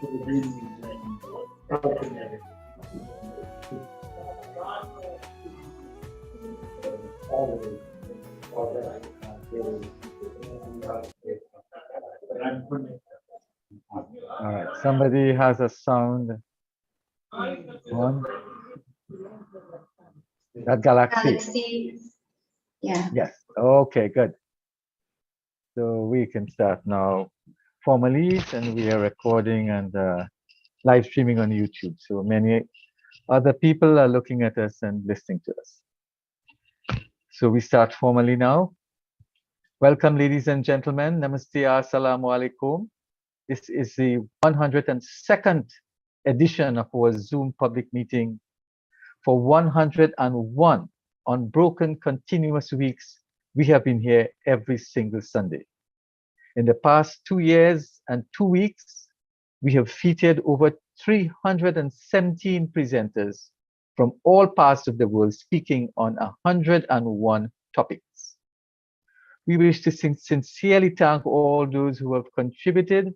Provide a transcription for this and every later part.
All right, somebody has a sound on. That galaxy. Yeah. Yes. Okay, good. So we can start now formally, and we are recording and live streaming on YouTube. So many other people are looking at us and listening to us. So we start formally now. Welcome, ladies and gentlemen. Namaste, assalamu alaikum. This is the 102nd edition of our Zoom public meeting for 101 unbroken continuous weeks. We have been here every single Sunday. In the past 2 years and 2 weeks, we have featured over 317 presenters from all parts of the world speaking on 101 topics. We wish to sincerely thank all those who have contributed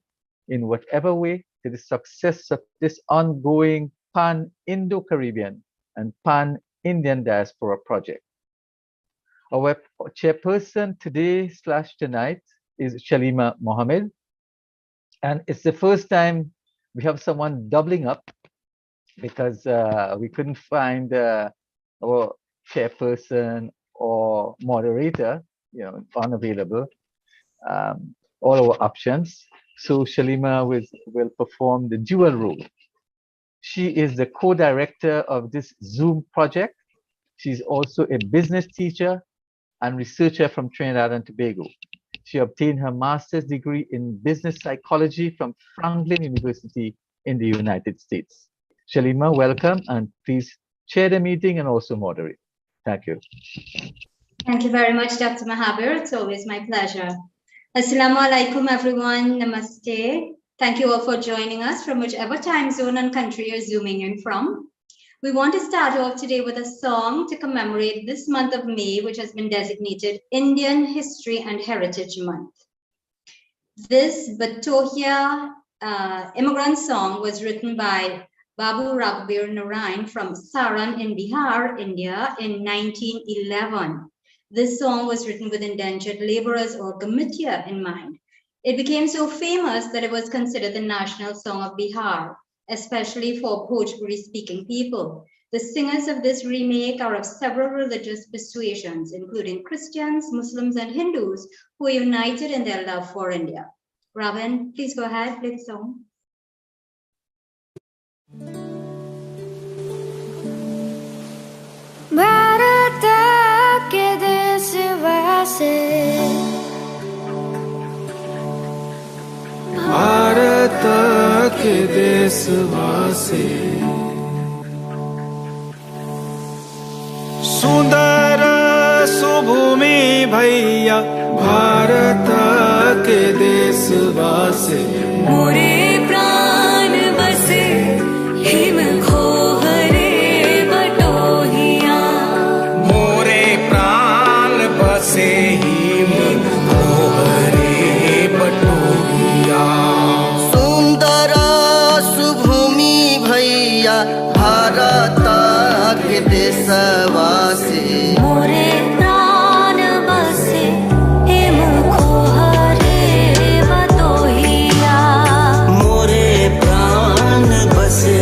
in whatever way to the success of this ongoing Pan-Indo-Caribbean and Pan-Indian Diaspora project. Our chairperson today/tonight is Shalima Mohammed, and it's the first time we have someone doubling up because we couldn't find our chairperson or moderator, unavailable, all our options. So Shalima will perform the dual role. She is the co-director of this Zoom project. She's also a business teacher and researcher from Trinidad and Tobago. She obtained her master's degree in business psychology from Franklin University in the United States. Shalima, welcome, and please chair the meeting and also moderate. Thank you. Thank you very much, Dr. Mahabir. It's always my pleasure. Assalamu alaikum, everyone. Namaste. Thank you all for joining us from whichever time zone and country you're zooming in from. We want to start off today with a song to commemorate this month of May, which has been designated Indian History and Heritage Month. This Batohia immigrant song was written by Babu Raghbir Narain from Saran in Bihar, India in 1911. This song was written with indentured laborers or Gamitia in mind. It became so famous that it was considered the national song of Bihar, especially for Bhojpuri-speaking people. The singers of this remake are of several religious persuasions, including Christians, Muslims, and Hindus, who are united in their love for India. Robin, please go ahead, play the song. Bharat के देशवासी भारत के देशवासी सुंदर सुभूमि भैया भारत के देशवासी मोरे प्राण बसे हिम खोहरे बटोहिया मोरे प्राण बसे हिम खोहरे बटोहिया सुंदर सुभूमि भैया भारत के देशवासी मोरे प्राण बसे हिम खोहरे बटोहिया मोरे प्राण बसे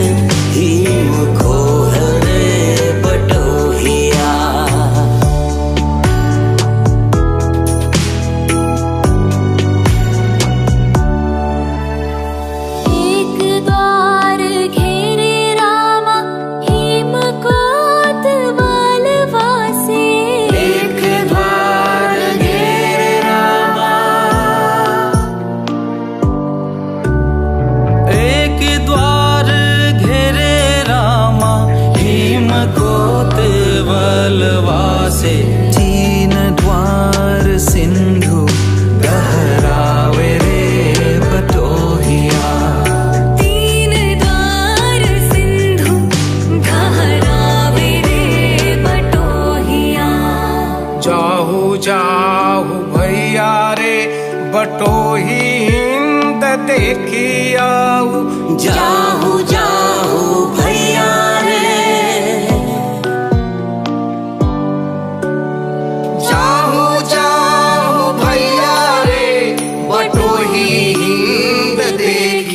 हिम खोहरे बटोहिया एक द्वार घेरे रामा हिम कोतवाल वासे एक द्वार घेरे रामा एक द्वार घेरे रामा हिम कोतवाल वासे तीन द्वार सिंधु गहरावे रे बटोहिया तीन द्वार सिंधु गहरावे रे बटोहिया जाहु जाहु भैया रे बटोही हिंद देखी आऊ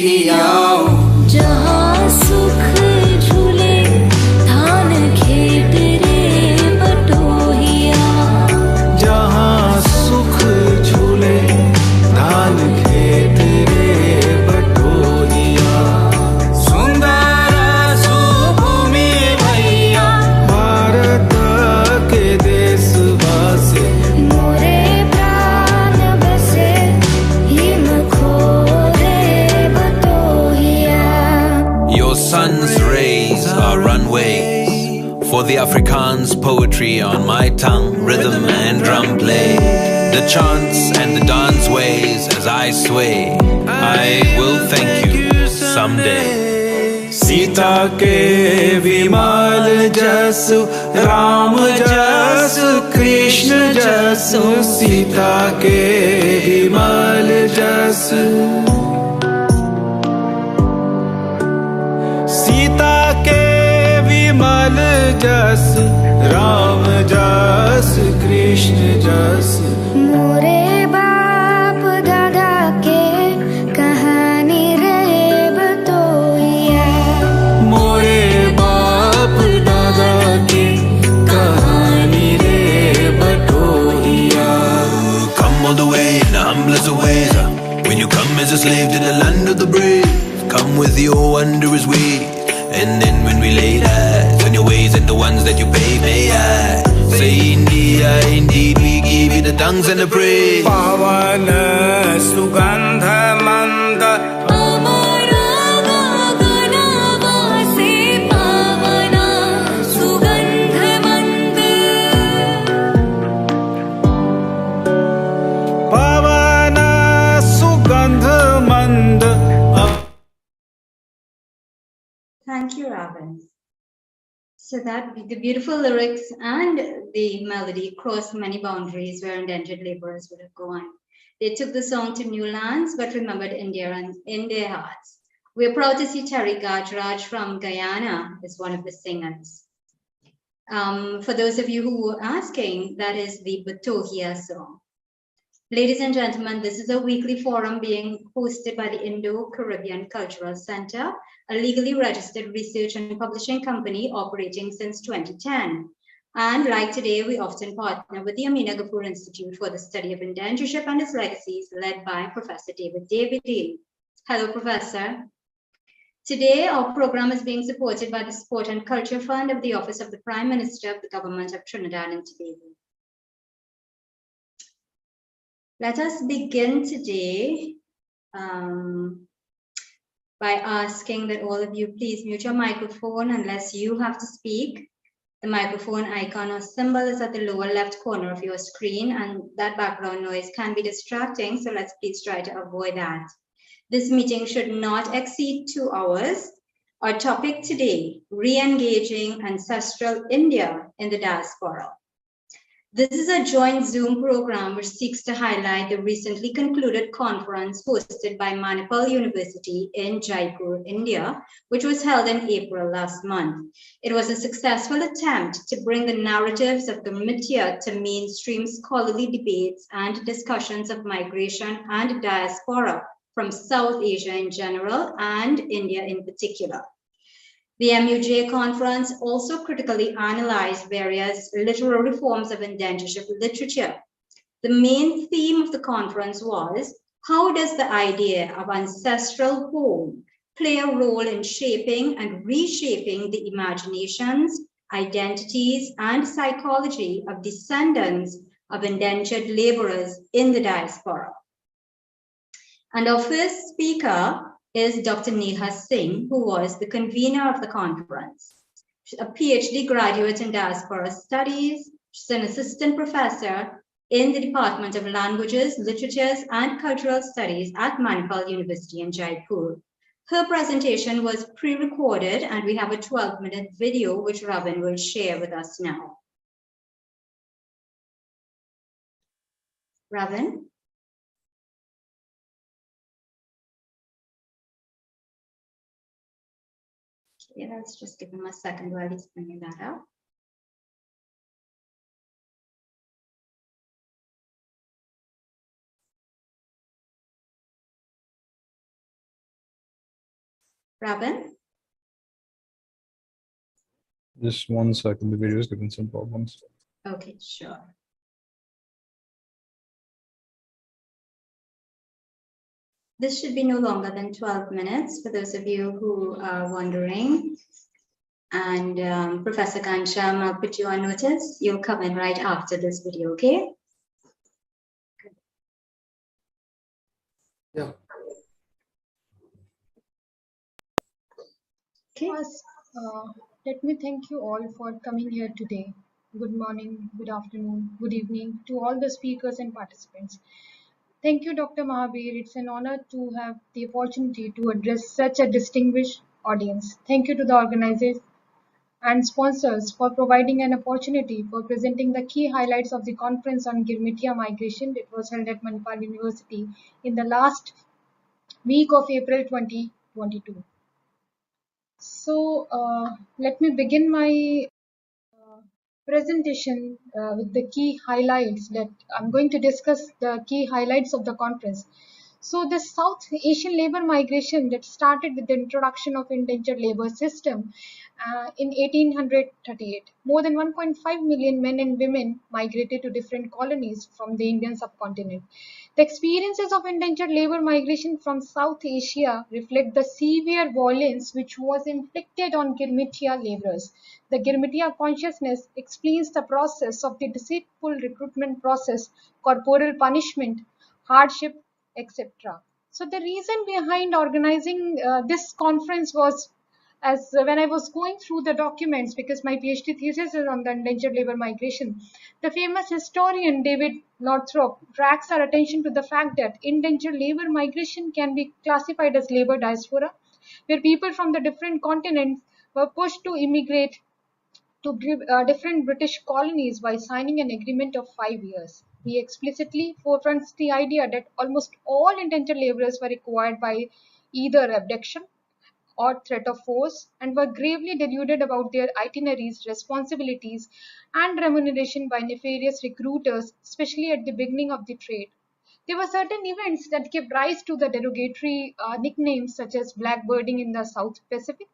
आओ जहाँ सुख झूले धान खेत रे बटोहिया जहाँ सुख झूले धान खेत रे बटोहिया सुंदर सुभूमि भैया भारत के देशवासी मोरे प्राण बसे हिम खोरे बटोहिया Your sun's rays are runways for the Afrikaans poetry on my tongue, rhythm and drum play. The chants and the dance ways as I sway. I will thank you someday. Sita के विमल जसु राम जसु कृष्ण जसु सीता के विमल जसु सीता के विमल जसु राम जसु कृष्ण जसु मोरे बाप दादा के कहानी रे बटोहिया मोरे बाप दादा के कहानी रे बटोहिया Come all the way in the humblest of ways. When you come as a slave to the land of the brave, come with your wondrous ways. And then when we lay eyes on your ways and the ones that you pay I say indeed we give you the thanks and the praise. पावन सुगंध मंद अमरा गगनवासे पावना सुगंध मंद पावन सुगंध मंद Thank you, Ravan. So that the beautiful lyrics and the melody crossed many boundaries where indentured laborers would have gone. They took the song to new lands, but remembered India and in their hearts. We're proud to see Terry Gajraj from Guyana as one of the singers. For those of you who were asking, that is the Batohia song. Ladies and gentlemen, this is a weekly forum being hosted by the Indo-Caribbean Cultural Center, a legally registered research and publishing company operating since 2010. And like today, we often partner with the Amina Gafur Institute for the Study of Indentureship and its legacies, led by Professor David. Hello, Professor. Today, our program is being supported by the Sport and Culture Fund of the Office of the Prime Minister of the Government of Trinidad and Tobago. Let us begin today by asking that all of you please mute your microphone unless you have to speak. The microphone icon or symbol is at the lower left corner of your screen, and that background noise can be distracting, so let's please try to avoid that. This meeting should not exceed 2 hours. Our topic today, re-engaging ancestral India in the diaspora. This is a joint Zoom program which seeks to highlight the recently concluded conference hosted by Manipal University in Jaipur, India, which was held in April last month. It was a successful attempt to bring the narratives of the mid-tier to mainstream scholarly debates and discussions of migration and diaspora from South Asia in general and India in particular. The MUJ conference also critically analyzed various literary forms of indentureship literature. The main theme of the conference was, how does the idea of ancestral home play a role in shaping and reshaping the imaginations, identities, and psychology of descendants of indentured laborers in the diaspora? And our first speaker is Dr. Neha Singh, who was the convener of the conference. She's a Ph.D. graduate in diaspora studies. She's an assistant professor in the Department of Languages, Literatures, and Cultural Studies at Manipal University in Jaipur. Her presentation was pre-recorded, and we have a 12-minute video which Robin will share with us now. Robin? Okay, let's just give him a second while he's bringing that up. Robin? Just 1 second, the video is giving some problems. Okay, sure. This should be no longer than 12 minutes for those of you who are wondering. And Professor Gansham, I'll put you on notice. You'll come in right after this video, okay? Yeah. Okay. First, let me thank you all for coming here today. Good morning, good afternoon, good evening to all the speakers and participants. Thank you, Dr. Mahabir. It's an honor to have the opportunity to address such a distinguished audience. Thank you to the organizers and sponsors for providing an opportunity for presenting the key highlights of the conference on Girmitia migration that was held at Manipal University in the last week of April 2022. So let me begin my presentation with the key highlights that I'm going to discuss the key highlights of the conference. So the South Asian labor migration that started with the introduction of indentured labor system in 1838. More than 1.5 million men and women migrated to different colonies from the Indian subcontinent. The experiences of indentured labor migration from South Asia reflect the severe violence which was inflicted on Girmitia laborers. The Girmitia consciousness explains the process of the deceitful recruitment process, corporal punishment, hardship, etc. So the reason behind organizing this conference was as when I was going through the documents, because my PhD thesis is on the indentured labor migration, the famous historian David Northrop tracks our attention to the fact that indentured labor migration can be classified as labor diaspora, where people from the different continents were pushed to immigrate to different British colonies by signing an agreement of 5 years. He explicitly forefronts the idea that almost all indentured laborers were required by either abduction or threat of force and were gravely deluded about their itineraries, responsibilities, and remuneration by nefarious recruiters, especially at the beginning of the trade. There were certain events that gave rise to the derogatory nicknames such as blackbirding in the South Pacific,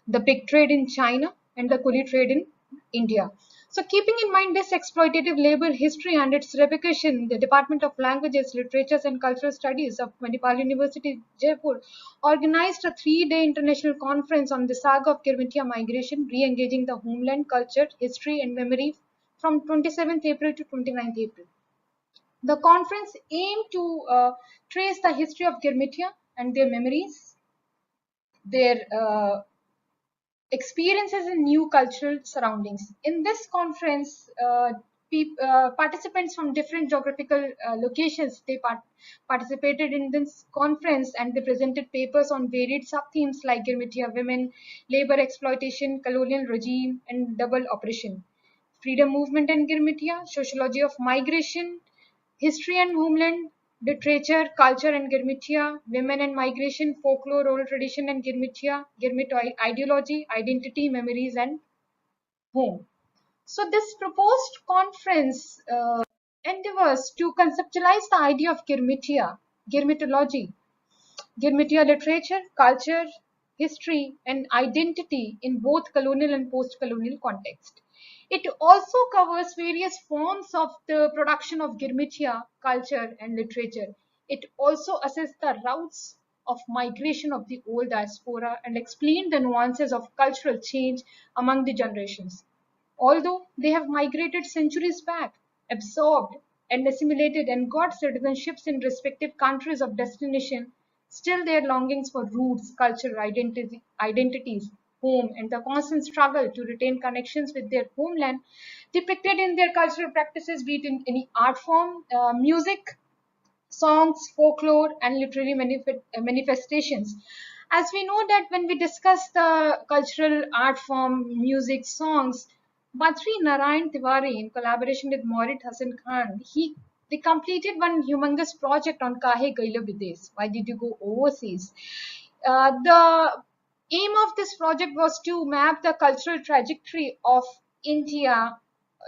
the pig trade in China, and the coolie trade in India. So keeping in mind this exploitative labor history and its repercussion, the Department of Languages, Literatures and Cultural Studies of Manipal University, Jaipur, organized a 3-day international conference on the saga of Girmitia migration, re-engaging the homeland, culture, history and memory from 27th April to 29th April. The conference aimed to trace the history of Girmitia and their memories, their experiences in new cultural surroundings. In this conference, participants from different geographical locations, they participated in this conference and they presented papers on varied sub-themes like Girmitia women, labor exploitation, colonial regime, and double oppression, freedom movement and Girmitia, sociology of migration, history and homeland, literature, culture and Girmitia, women and migration, folklore, oral tradition and Girmitia, Girmit ideology, identity, memories and home. So this proposed conference endeavors to conceptualize the idea of Girmitia, Girmitology, Girmitia literature, culture, history, and identity in both colonial and post-colonial context. It also covers various forms of the production of Girmitia culture and literature. It also assesses the routes of migration of the old diaspora and explain the nuances of cultural change among the generations. Although they have migrated centuries back, absorbed and assimilated and got citizenships in respective countries of destination, still their longings for roots, cultural identities, home, and the constant struggle to retain connections with their homeland depicted in their cultural practices, be it in any art form, music, songs, folklore, and literary manifestations. As we know that when we discuss the cultural art form, music, songs, Badri Narayan Tiwari, in collaboration with Maurit Hassan Khan, they completed one humongous project on Kahe Gaila Bides. Why did you go overseas? The aim of this project was to map the cultural trajectory of India,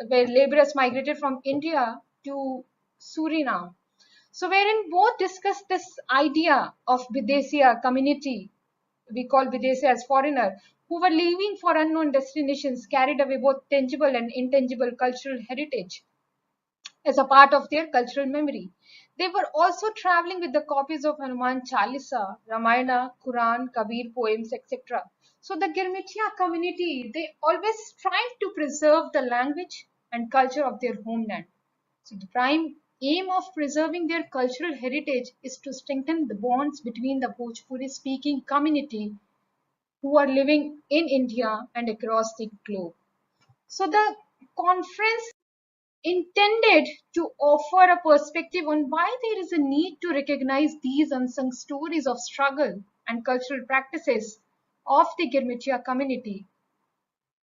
where laborers migrated from India to Suriname. So wherein both discuss this idea of Videsia community we call Videsi as foreigner, who were leaving for unknown destinations, carried away both tangible and intangible cultural heritage as a part of their cultural memory. They were also traveling with the copies of Hanuman Chalisa, Ramayana, Quran, Kabir poems, etc. So the Girmitia community, they always strive to preserve the language and culture of their homeland. So the prime aim of preserving their cultural heritage is to strengthen the bonds between the Bhojpuri speaking community who are living in India and across the globe. So the conference intended to offer a perspective on why there is a need to recognize these unsung stories of struggle and cultural practices of the Girmitia community.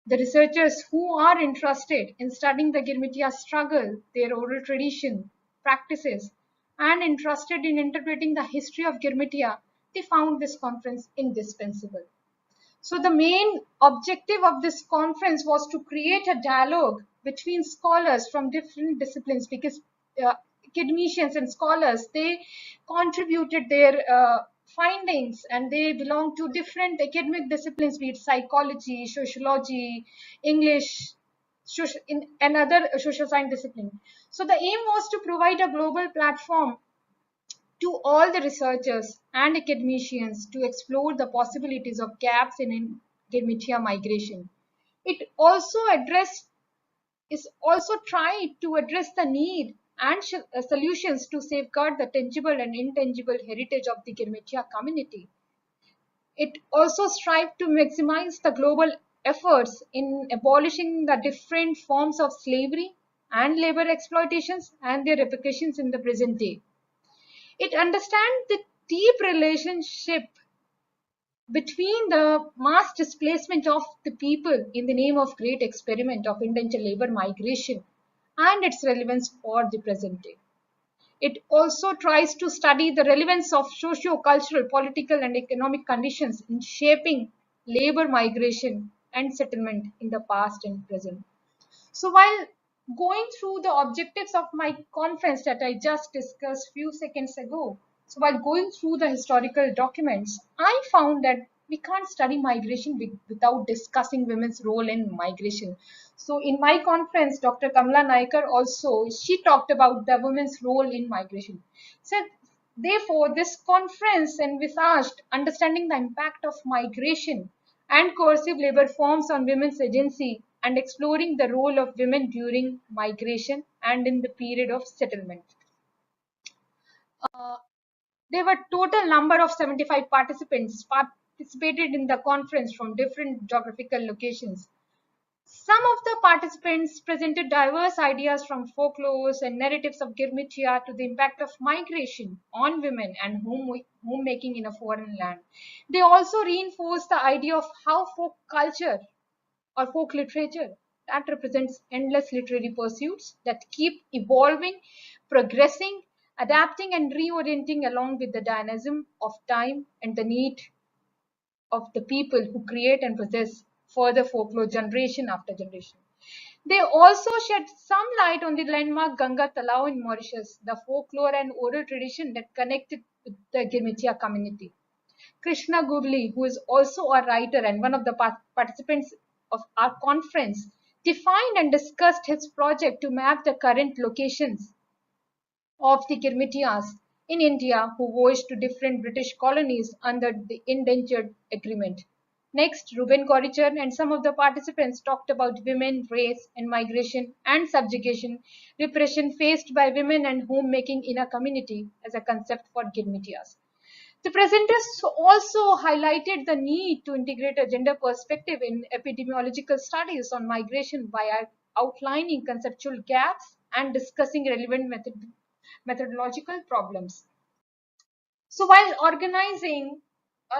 The researchers who are interested in studying the Girmitia struggle, their oral tradition, practices, and interested in interpreting the history of Girmitia, they found this conference indispensable. So the main objective of this conference was to create a dialogue between scholars from different disciplines, because academicians and scholars, they contributed their findings and they belong to different academic disciplines, be it psychology, sociology, English, and other social science discipline. So the aim was to provide a global platform to all the researchers and academicians to explore the possibilities of gaps in Girmitia migration. It also tried to address the need and solutions to safeguard the tangible and intangible heritage of the Girmitia community. It also strived to maximize the global efforts in abolishing the different forms of slavery and labor exploitations and their repercussions in the present day. It understands the deep relationship between the mass displacement of the people in the name of great experiment of indentured labor migration and its relevance for the present day. It also tries to study the relevance of socio-cultural, political, and economic conditions in shaping labor migration and settlement in the past and present. So while going through the objectives of my conference that I just discussed few seconds ago, so while going through the historical documents, I found that we can't study migration without discussing women's role in migration. So in my conference, Dr. Kamala Naikar also, she talked about the women's role in migration. So therefore, this conference envisaged understanding the impact of migration and coercive labor forms on women's agency and exploring the role of women during migration and in the period of settlement. There were total number of 75 participants participated in the conference from different geographical locations. Some of the participants presented diverse ideas from folklores and narratives of Girmitia to the impact of migration on women and homemaking in a foreign land. They also reinforced the idea of how folk culture or folk literature that represents endless literary pursuits that keep evolving, progressing, adapting, and reorienting along with the dynamism of time and the need of the people who create and possess further folklore generation after generation. They also shed some light on the landmark Ganga Talao in Mauritius, the folklore and oral tradition that connected with the Girmitia community. Krishna Gurli, who is also a writer and one of the participants of our conference, defined and discussed his project to map the current locations of the Girmitias in India who voyaged to different British colonies under the Indentured Agreement. Next, Ruben Corrigan and some of the participants talked about women, race, and migration and subjugation, repression faced by women and homemaking in a community as a concept for Girmitias. The presenters also highlighted the need to integrate a gender perspective in epidemiological studies on migration by outlining conceptual gaps and discussing relevant methodological problems. So while organizing,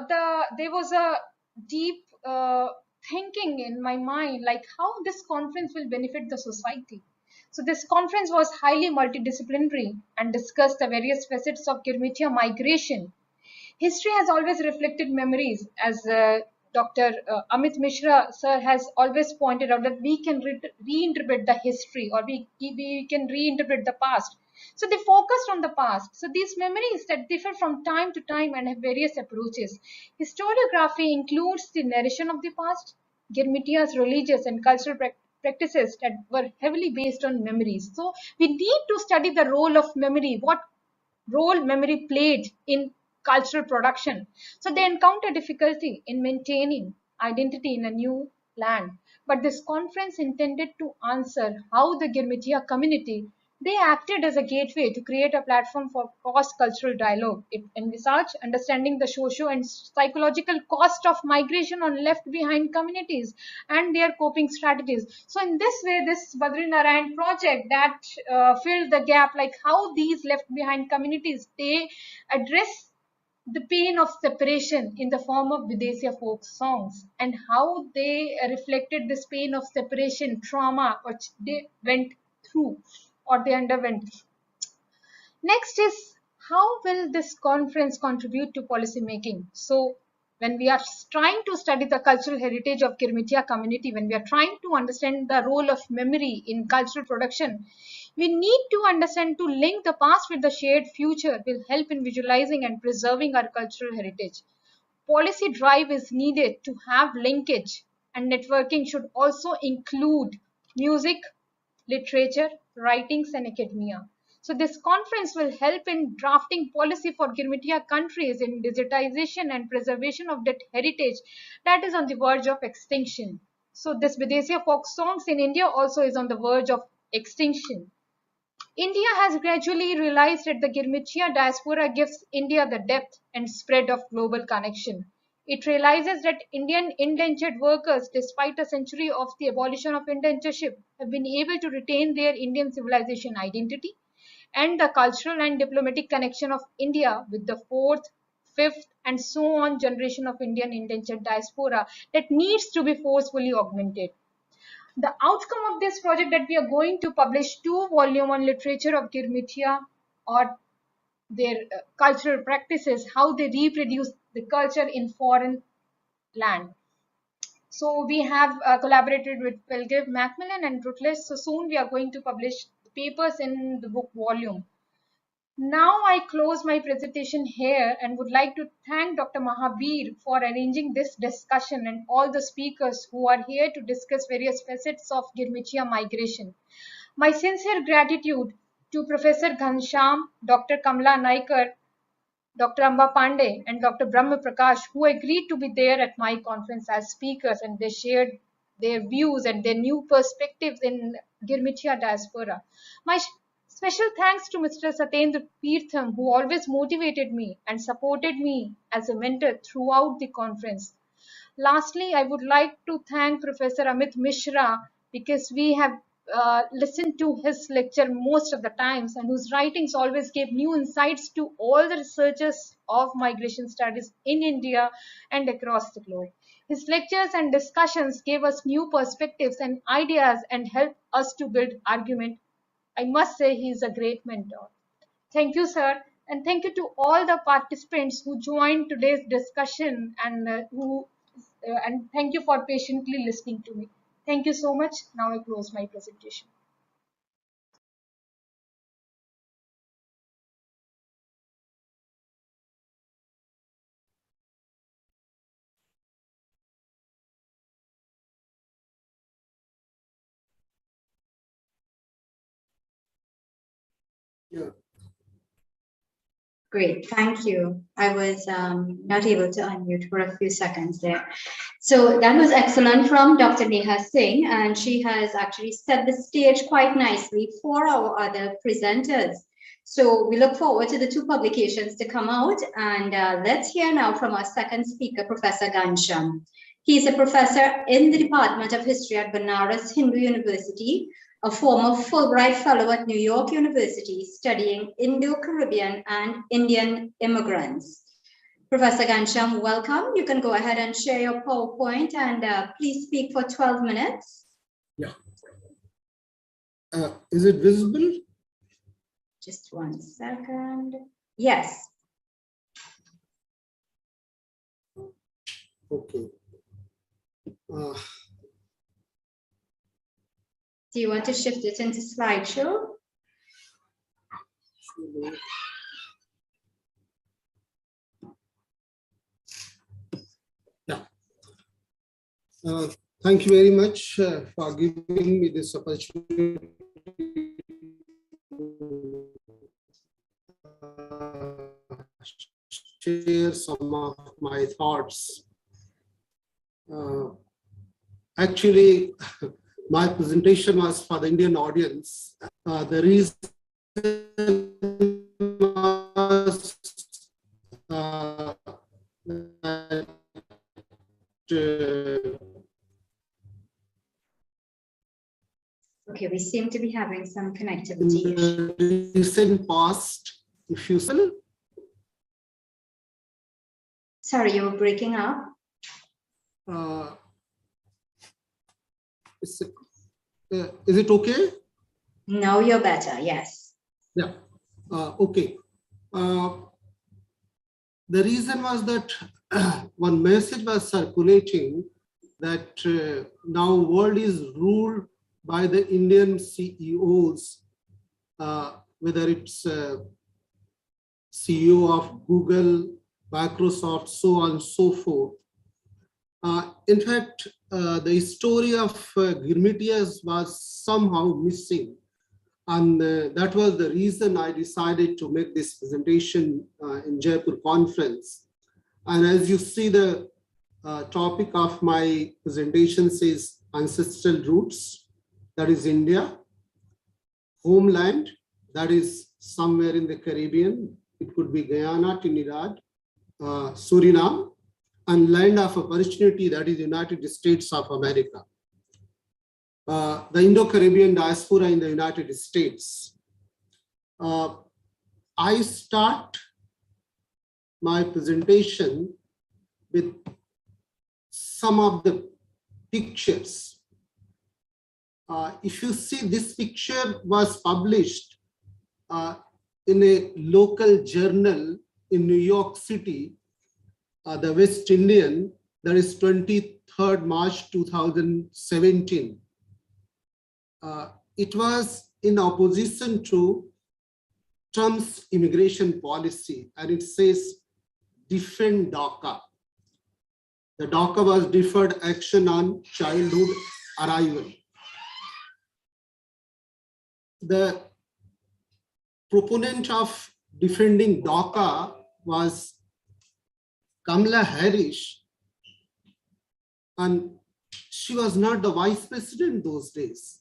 there was a deep thinking in my mind, like how this conference will benefit the society. So this conference was highly multidisciplinary and discussed the various facets of Girmitia migration. History has always reflected memories, as Dr. Amit Mishra sir has always pointed out that we can reinterpret the history, or we can reinterpret the past So they focused on the past. So these memories that differ from time to time and have various approaches. Historiography includes the narration of the past, Girmitia's religious and cultural practices that were heavily based on memories. So we need to study the role of memory, what role memory played in cultural production. So they encounter difficulty in maintaining identity in a new land. But this conference intended to answer how the Girmitia community, they acted as a gateway to create a platform for cross-cultural dialogue. It envisaged understanding the socio and psychological cost of migration on left behind communities and their coping strategies. So in this way, this Badrinarayan project that filled the gap, like how these left behind communities, they address the pain of separation in the form of Videsia folk songs and how they reflected this pain of separation trauma which they went through or they underwent. Next is, how will this conference contribute to policy making? So when we are trying to study the cultural heritage of Girmitia community, when we are trying to understand the role of memory in cultural production, we need to understand to link the past with the shared future will help in visualizing and preserving our cultural heritage. Policy drive is needed to have linkage, and networking should also include music, literature, writings, and academia. So this conference will help in drafting policy for Girmitia countries in digitization and preservation of that heritage that is on the verge of extinction. So this Videsia folk songs in India also is on the verge of extinction. India has gradually realized that the Girmitia diaspora gives India the depth and spread of global connection. It realizes that Indian indentured workers, despite a century of the abolition of indentureship, have been able to retain their Indian civilization identity and the cultural and diplomatic connection of India with the fourth, fifth, and so on generation of Indian indentured diaspora that needs to be forcefully augmented. The outcome of this project that we are going to publish 2 volumes on literature of Girmitia or their cultural practices, how they reproduce the culture in foreign land. So we have collaborated with Pelgrave Macmillan and Routledge. So soon we are going to publish the papers in the book volume. Now I close my presentation here and would like to thank Dr. Mahabir for arranging this discussion and all the speakers who are here to discuss various facets of Girmitia migration. My sincere gratitude to Professor Gansham, Dr. Kamala Naikar, Dr. Amba Pandey, and Dr. Brahma Prakash, who agreed to be there at my conference as speakers, and they shared their views and their new perspectives in Girmitia diaspora. My special thanks to Mr. Satyendra Pirthum, who always motivated me and supported me as a mentor throughout the conference. Lastly, I would like to thank Professor Amit Mishra because we have listened to his lecture most of the times and whose writings always gave new insights to all the researchers of migration studies in India and across the globe. His lectures and discussions gave us new perspectives and ideas and helped us to build argument. I must say he is a great mentor. Thank you, sir. And thank you to all the participants who joined today's discussion and and thank you for patiently listening to me. Thank you so much. Now I close my presentation. Great, thank you. I was not able to unmute for a few seconds there. So that was excellent from Dr. Neha Singh, and she has actually set the stage quite nicely for our other presenters. So we look forward to the 2 publications to come out, and let's hear now from our second speaker, Professor Gansham. He's a professor in the Department of History at Banaras Hindu University, a former Fulbright Fellow at New York University studying Indo-Caribbean and Indian immigrants. Professor Gansham, welcome. You can go ahead and share your PowerPoint and please speak for 12 minutes. Yeah. Is it visible? Just 1 second. Yes. Okay. Do you want to shift it into slideshow? Yeah. Thank you very much for giving me this opportunity to share some of my thoughts. Actually, my presentation was for the Indian audience. The reason was that Okay, we seem to be having some in connectivity issues. the recent past, if you see, Sorry, you were breaking up. is it okay? Now you're better, yes. Yeah. Okay. The reason was that one message was circulating that now world is ruled by the Indian CEOs, whether it's CEO of Google, Microsoft, so on and so forth. In fact, the story of Girmitias was somehow missing. And that was the reason I decided to make this presentation in Jaipur conference. And as you see, the topic of my presentation says ancestral roots, that is India, homeland, that is somewhere in the Caribbean, it could be Guyana, Trinidad, Suriname, and land of opportunity, that is United States of America. The Indo-Caribbean diaspora in the United States. I start my presentation with some of the pictures. If you see, this picture was published in a local journal in New York City, the West Indian, that is 23rd March 2017. It was in opposition to Trump's immigration policy, and it says defend DACA. The DACA was deferred action on childhood arrival. The proponent of defending DACA was Kamala Harris, and she was not the vice president those days.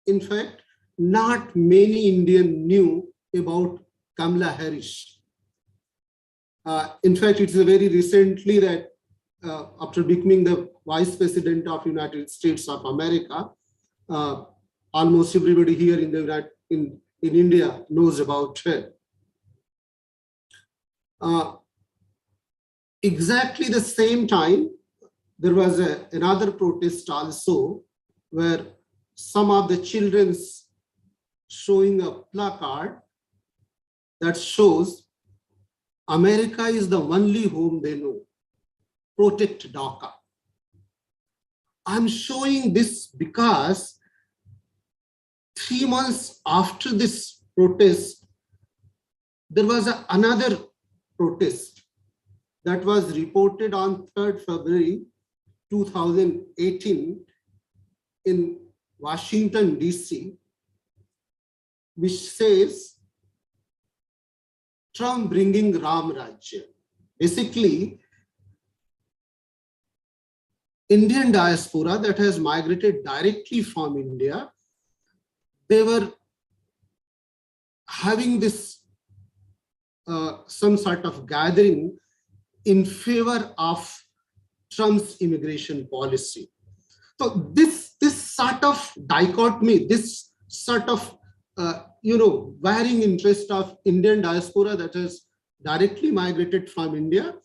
In fact, not many Indians knew about Kamala Harris. In fact, it's very recently that after becoming the vice president of United States of America, almost everybody here in India knows about her. Exactly the same time, there was another protest also, where some of the children's showing a placard that shows America is the only home they know. Protect DACA. I'm showing this because 3 months after this protest, there was another protest that was reported on 3rd February 2018 in Washington, DC, which says Trump bringing Ram Rajya. Basically, Indian diaspora that has migrated directly from India, they were having this some sort of gathering in favor of Trump's immigration policy. So this sort of dichotomy, this sort of varying interest of Indian diaspora that has directly migrated from India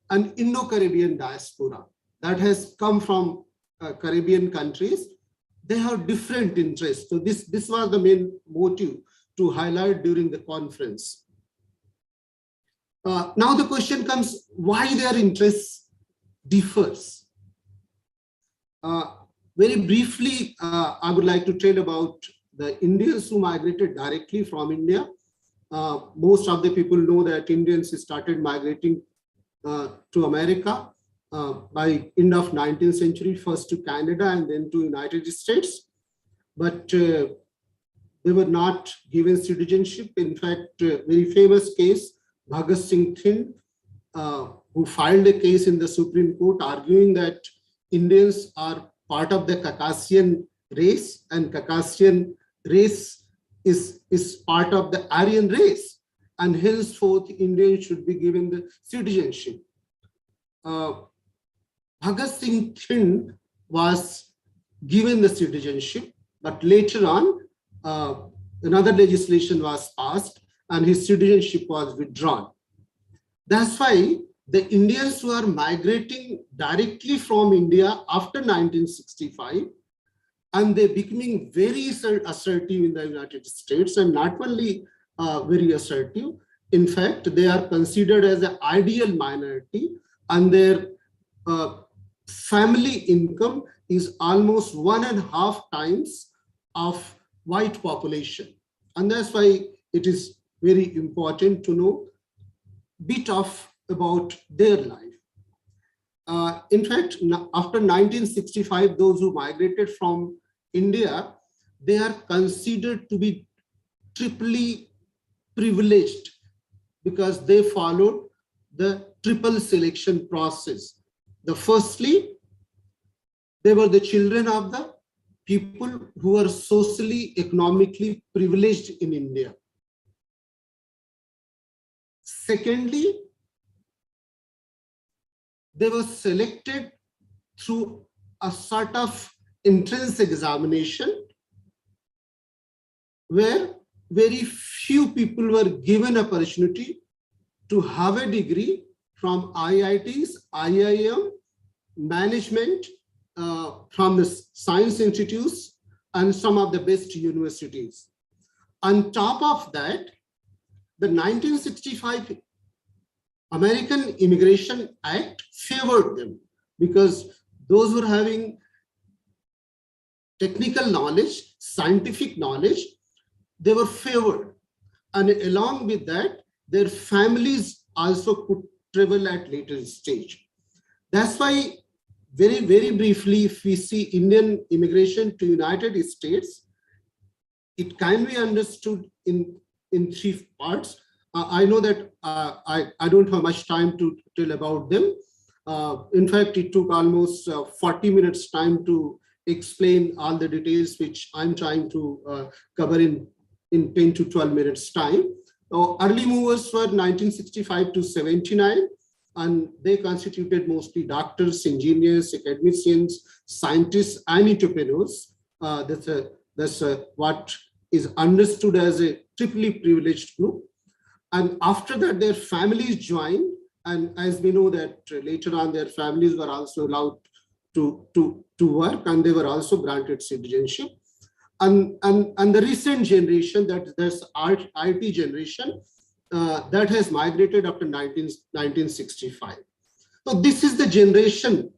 and Indo-Caribbean diaspora that has come from Caribbean countries, they have different interests. So this was the main motive to highlight during the conference. Now the question comes, why their interests differs? Very briefly, I would like to tell about the Indians who migrated directly from India Most of the people know that Indians started migrating to America by end of 19th century, first to Canada and then to United States. But they were not given citizenship. In fact, a very famous case, Bhagat Singh Thind, who filed a case in the Supreme Court arguing that Indians are part of the Caucasian race, and Caucasian race is part of the Aryan race, and henceforth Indians should be given the citizenship. Bhagat Singh Thind was given the citizenship, but later on another legislation was passed and his citizenship was withdrawn. That's why the Indians who are migrating directly from India after 1965, and they're becoming very assertive in the United States, and not only very assertive, in fact, they are considered as an ideal minority, and their family income is almost 1.5 times of white population. And that's why it is very important to know a bit about their life. In fact, after 1965, those who migrated from India, they are considered to be triply privileged because they followed the triple selection process. Firstly, they were the children of the people who are socially, economically privileged in India. Secondly, they were selected through a sort of entrance examination where very few people were given opportunity to have a degree from IITs, IIM, management, from the science institutes and some of the best universities. On top of that, the 1965 American Immigration Act favored them because those who were having technical knowledge, scientific knowledge, they were favored. And along with that, their families also could travel at later stage. That's why very, very briefly, if we see Indian immigration to United States, it can be understood in 3 parts. I know that I don't have much time to tell about them. In fact, it took almost 40 minutes time to explain all the details, which I'm trying to cover in 10 to 12 minutes time. Early movers were 1965 to 79, and they constituted mostly doctors, engineers, academicians, scientists, and entrepreneurs. That's what is understood as a triply privileged group. And after that, their families joined. And as we know that later on, their families were also allowed to work, and they were also granted citizenship. And the recent generation, that's IT generation, that has migrated after 1965. So this is the generation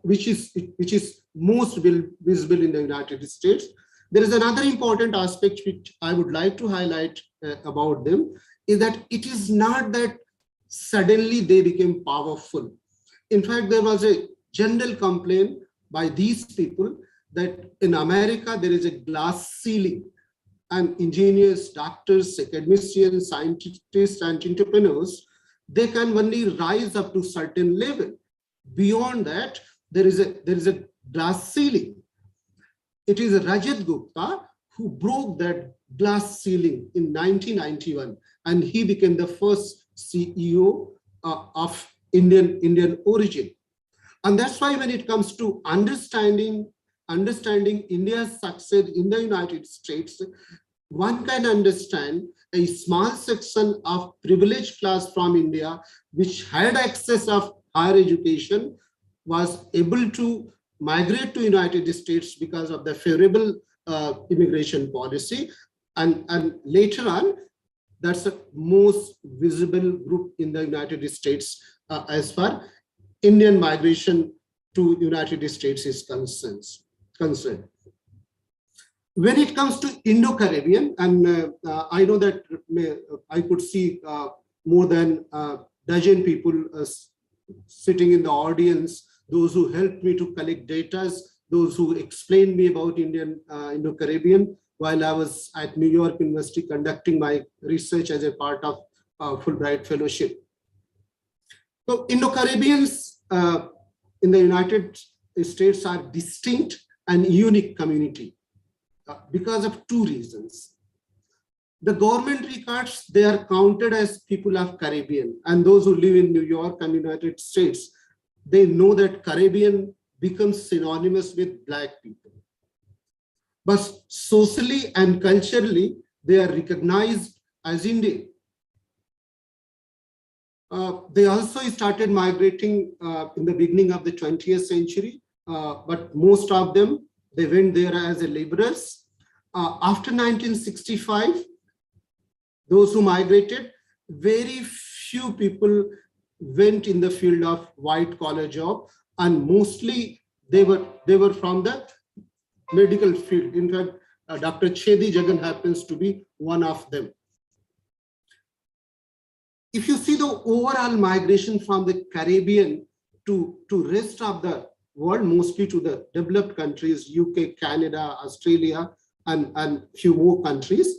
which is most visible in the United States. There is another important aspect which I would like to highlight about them, is that it is not that suddenly they became powerful. In fact, there was a general complaint by these people that in America there is a glass ceiling, and engineers, doctors, academicians, scientists, and entrepreneurs, they can only rise up to certain level. Beyond that, there is a glass ceiling. It is Rajat Gupta who broke that glass ceiling in 1991, and he became the first CEO of Indian origin. And that's why when it comes to understanding India's success in the United States, one can understand a small section of privileged class from India, which had access of higher education, was able to migrate to United States because of the favorable immigration policy. And later on, that's the most visible group in the United States as far Indian migration to United States is concerned. when it comes to Indo-Caribbean, and I know that I could see more than a dozen people sitting in the audience, those who helped me to collect data, those who explained me about Indo-Caribbean while I was at New York University conducting my research as a part of Fulbright Fellowship. So Indo-Caribbeans in the United States are distinct and unique community because of two reasons. The government records, they are counted as people of Caribbean, and those who live in New York and United States, they know that Caribbean becomes synonymous with Black people. But socially and culturally, they are recognized as Indian. They also started migrating in the beginning of the 20th century, but most of them, they went there as laborers. After 1965, those who migrated, very few people went in the field of white collar job, and mostly they were from the medical field. In fact, Dr. Chedi Jagan happens to be one of them. If you see the overall migration from the Caribbean to rest of the world, mostly to the developed countries, UK, Canada, Australia, and few more countries,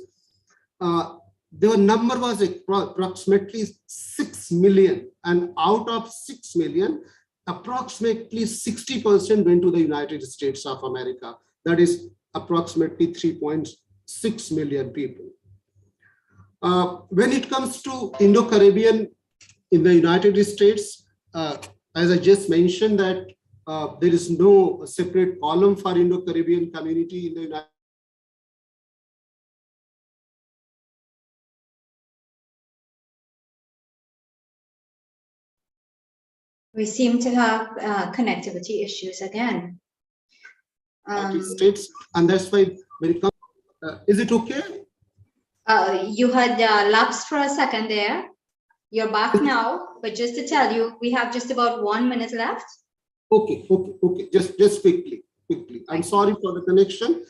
their number was approximately 6 million. And out of 6 million, approximately 60% went to the United States of America. That is approximately 3.6 million people. When it comes to Indo-Caribbean in the United States, as I just mentioned that there is no separate column for Indo-Caribbean community in the United States. We seem to have connectivity issues again. States, and that's why when it comes, is it okay? You had lapsed for a second there. You're back now, but just to tell you, we have just about 1 minute left. Okay. Just quickly. I'm sorry for the connection.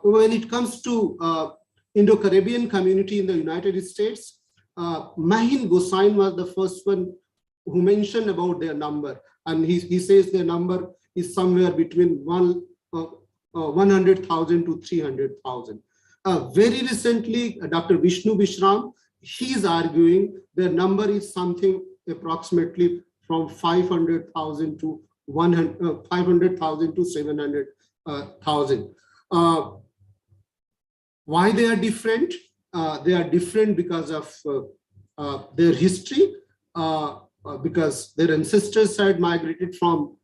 When it comes to Indo-Caribbean community in the United States, Mahin Gosain was the first one who mentioned about their number, and he says their number is somewhere between 100,000 to 300,000. Very recently, Dr. Vishnu Bishram, he's arguing their number is something approximately from 500,000 to 700,000. Why they are different? They are different because of their history, because their ancestors had migrated from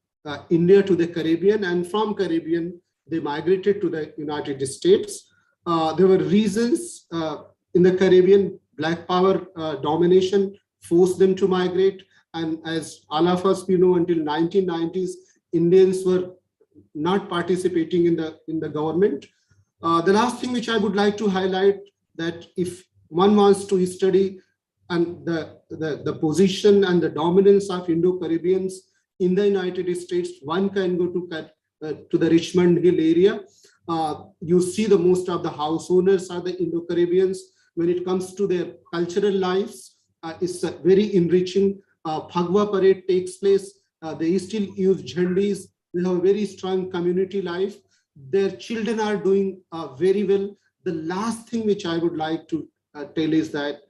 India to the Caribbean, and from Caribbean, they migrated to the United States. There were reasons in the Caribbean, Black power domination forced them to migrate. And as all of us, until 1990s, Indians were not participating in the government. The last thing which I would like to highlight, that if one wants to study and the position and the dominance of Indo-Caribbeans in the United States, one can go to the Richmond Hill area. You see the most of the house owners are the Indo-Caribbeans. When it comes to their cultural lives, it's very enriching. Phagwa parade takes place. They still use jhandis. They have a very strong community life. Their children are doing very well. The last thing which I would like to tell is that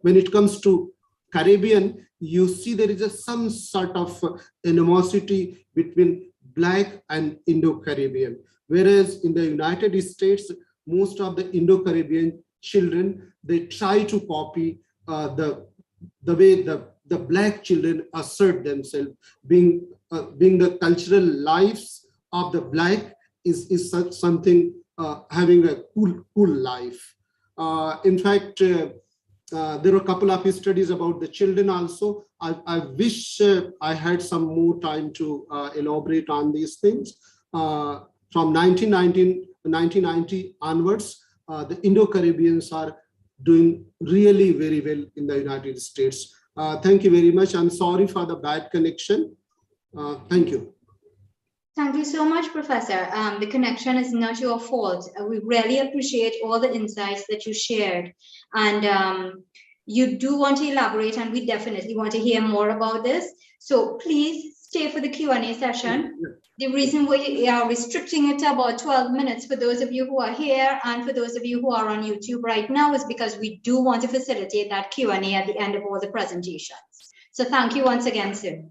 when it comes to Caribbean, you see there is some sort of animosity between Black and Indo-Caribbean. Whereas in the United States, most of the Indo-Caribbean children, they try to copy the way the Black children assert themselves. Being the cultural lives of the Black is something having a cool life. In fact, there are a couple of studies about the children also. I wish I had some more time to elaborate on these things. From 1990 onwards, the Indo-Caribbeans are doing really very well in the United States. Thank you very much. I'm sorry for the bad connection. Thank you. Thank you so much, Professor. The connection is not your fault. We really appreciate all the insights that you shared. And you do want to elaborate, and we definitely want to hear more about this. So please stay for the Q&A session. The reason we are restricting it to about 12 minutes for those of you who are here and for those of you who are on YouTube right now is because we do want to facilitate that Q&A at the end of all the presentations. So thank you once again, sir.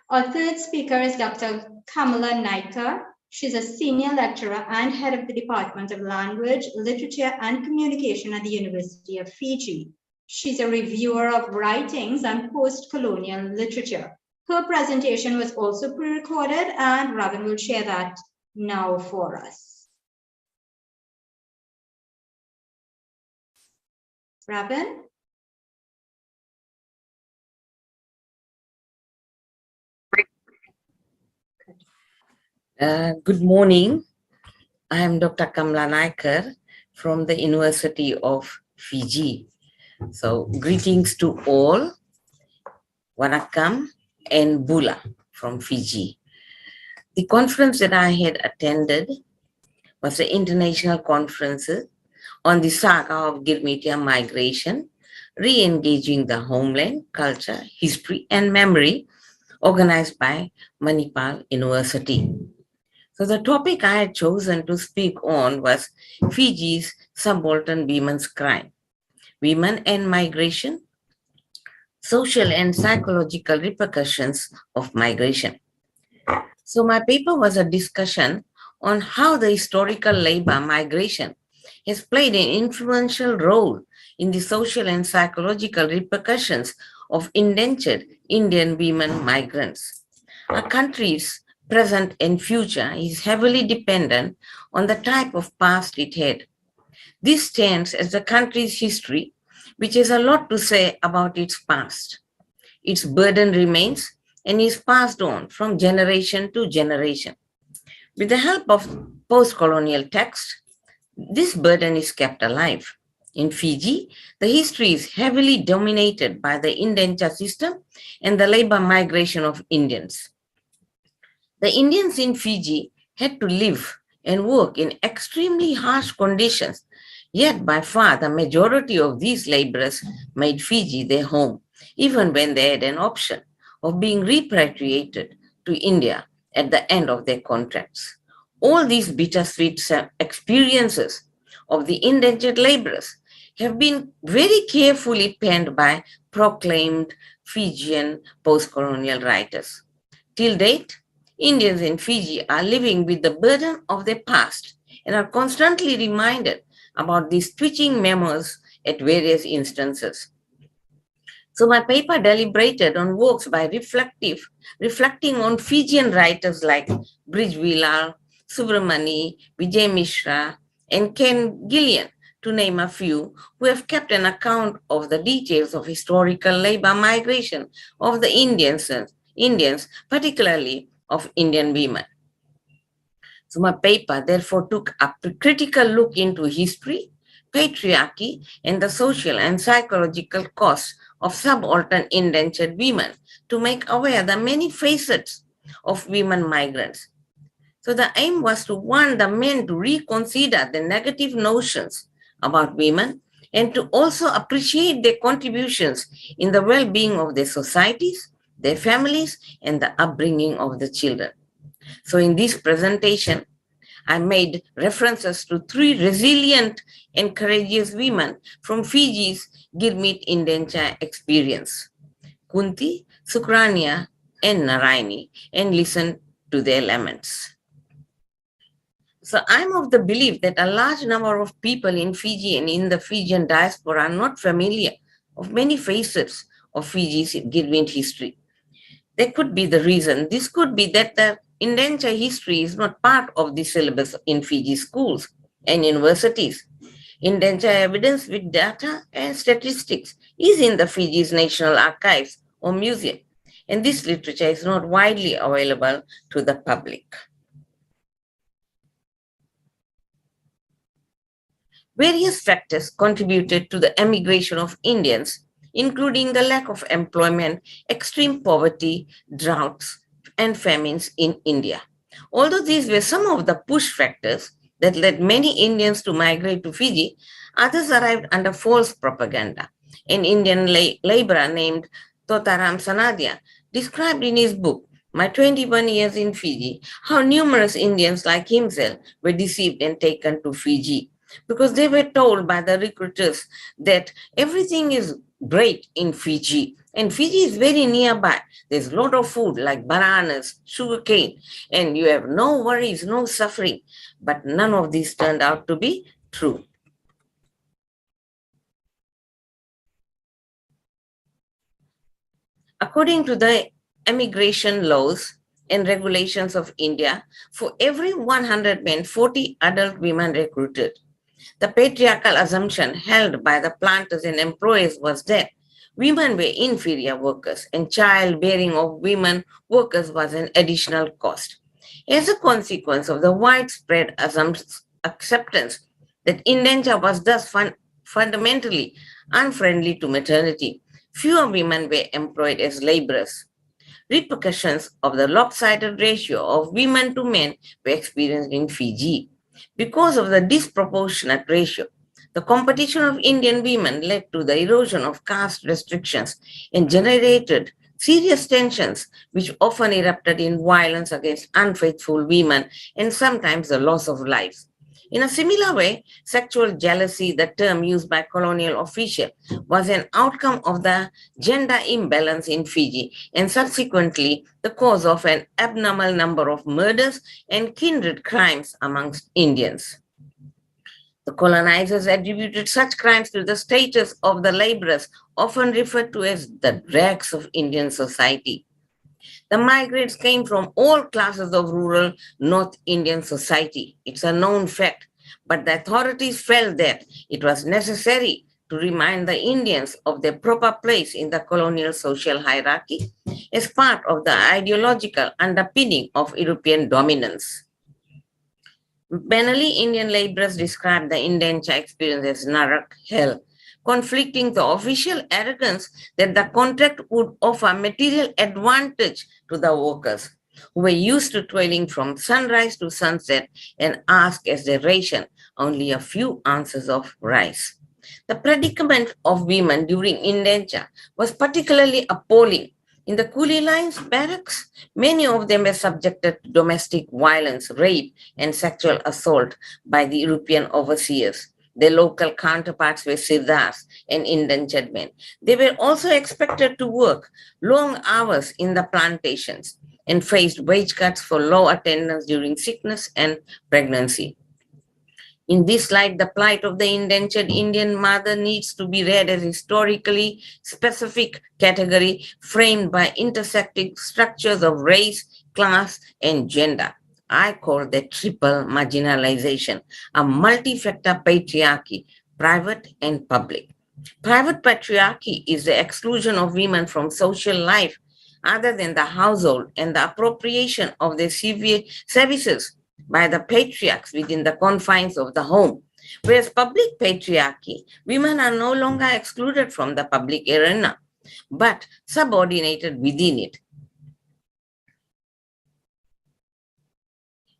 Our third speaker is Dr. Kamala Naikar. She's a senior lecturer and head of the Department of Language, Literature, and Communication at the University of Fiji. She's a reviewer of writings and post-colonial literature. Her presentation was also pre-recorded, and Robin will share that now for us. Robin? Good morning. I am Dr. Kamala Naikar from the University of Fiji. So greetings to all. Wanakam and Bula from Fiji. The conference that I had attended was the international conference on the saga of Girmitiya migration, re-engaging the homeland, culture, history, and memory, organized by Manipal University. So the topic I had chosen to speak on was Fiji's subaltern women's crime, women and migration, social and psychological repercussions of migration. So my paper was a discussion on how the historical labor migration has played an influential role in the social and psychological repercussions of indentured Indian women migrants. Our country's present and future is heavily dependent on the type of past it had. This stands as the country's history, which has a lot to say about its past. Its burden remains and is passed on from generation to generation. With the help of post-colonial texts, this burden is kept alive. In Fiji, the history is heavily dominated by the indenture system and the labor migration of Indians. The Indians in Fiji had to live and work in extremely harsh conditions, yet by far the majority of these laborers made Fiji their home, even when they had an option of being repatriated to India at the end of their contracts. All these bittersweet experiences of the indentured laborers have been very carefully penned by proclaimed Fijian post-colonial writers. Till date, Indians in Fiji are living with the burden of their past and are constantly reminded about these twitching memories at various instances. So my paper deliberated on works by reflecting on Fijian writers like Bridgevillar, Subramani, Vijay Mishra, and Ken Gillian, to name a few, who have kept an account of the details of historical labor migration of the Indians, particularly of Indian women. So my paper therefore took a critical look into history, patriarchy, and the social and psychological costs of subaltern indentured women to make aware the many facets of women migrants. So the aim was to warn the men to reconsider the negative notions about women and to also appreciate their contributions in the well-being of their societies, their families, and the upbringing of the children. So in this presentation, I made references to 3 resilient and courageous women from Fiji's Girmit indenture experience, Kunti, Sukrania, and Narayani, and listened to their laments. So I'm of the belief that a large number of people in Fiji and in the Fijian diaspora are not familiar of many facets of Fiji's Girmit history. There could be the reason. This could be that the indenture history is not part of the syllabus in Fiji schools and universities. Indenture evidence with data and statistics is in the Fiji's National Archives or Museum, and this literature is not widely available to the public. Various factors contributed to the emigration of Indians, including the lack of employment, extreme poverty, droughts, and famines in India. Although these were some of the push factors that led many Indians to migrate to Fiji, others arrived under false propaganda. An Indian laborer named Totaram Sanadia described in his book, My 21 Years in Fiji, how numerous Indians like himself were deceived and taken to Fiji because they were told by the recruiters that everything is great in Fiji. And Fiji is very nearby. There's a lot of food like bananas, sugarcane, and you have no worries, no suffering. But none of this turned out to be true. According to the immigration laws and regulations of India, for every 100 men, 40 adult women recruited. The patriarchal assumption held by the planters and employers was that women were inferior workers and childbearing of women workers was an additional cost. As a consequence of the widespread acceptance that indenture was thus fundamentally unfriendly to maternity, fewer women were employed as laborers. Repercussions of the lopsided ratio of women to men were experienced in Fiji. Because of the disproportionate ratio, the competition of Indian women led to the erosion of caste restrictions and generated serious tensions, which often erupted in violence against unfaithful women and sometimes the loss of lives. In a similar way, sexual jealousy, the term used by colonial officials, was an outcome of the gender imbalance in Fiji and subsequently the cause of an abnormal number of murders and kindred crimes amongst Indians. The colonizers attributed such crimes to the status of the laborers, often referred to as the dregs of Indian society. The migrants came from all classes of rural North Indian society. It's a known fact, but the authorities felt that it was necessary to remind the Indians of their proper place in the colonial social hierarchy as part of the ideological underpinning of European dominance. Bengali Indian laborers described the indenture experience as narak, hell, conflicting the official arrogance that the contract would offer material advantage to the workers who were used to toiling from sunrise to sunset and ask as their ration only a few ounces of rice. The predicament of women during indenture was particularly appalling. In the coolie lines barracks, many of them were subjected to domestic violence, rape, and sexual assault by the European overseers. Their local counterparts were sirdars and indentured men. They were also expected to work long hours in the plantations and faced wage cuts for low attendance during sickness and pregnancy. In this light, the plight of the indentured Indian mother needs to be read as historically specific category framed by intersecting structures of race, class, and gender. I call that triple marginalization, a multi-factor patriarchy, private and public. Private patriarchy is the exclusion of women from social life other than the household and the appropriation of their services by the patriarchs within the confines of the home. Whereas public patriarchy, women are no longer excluded from the public arena, but subordinated within it.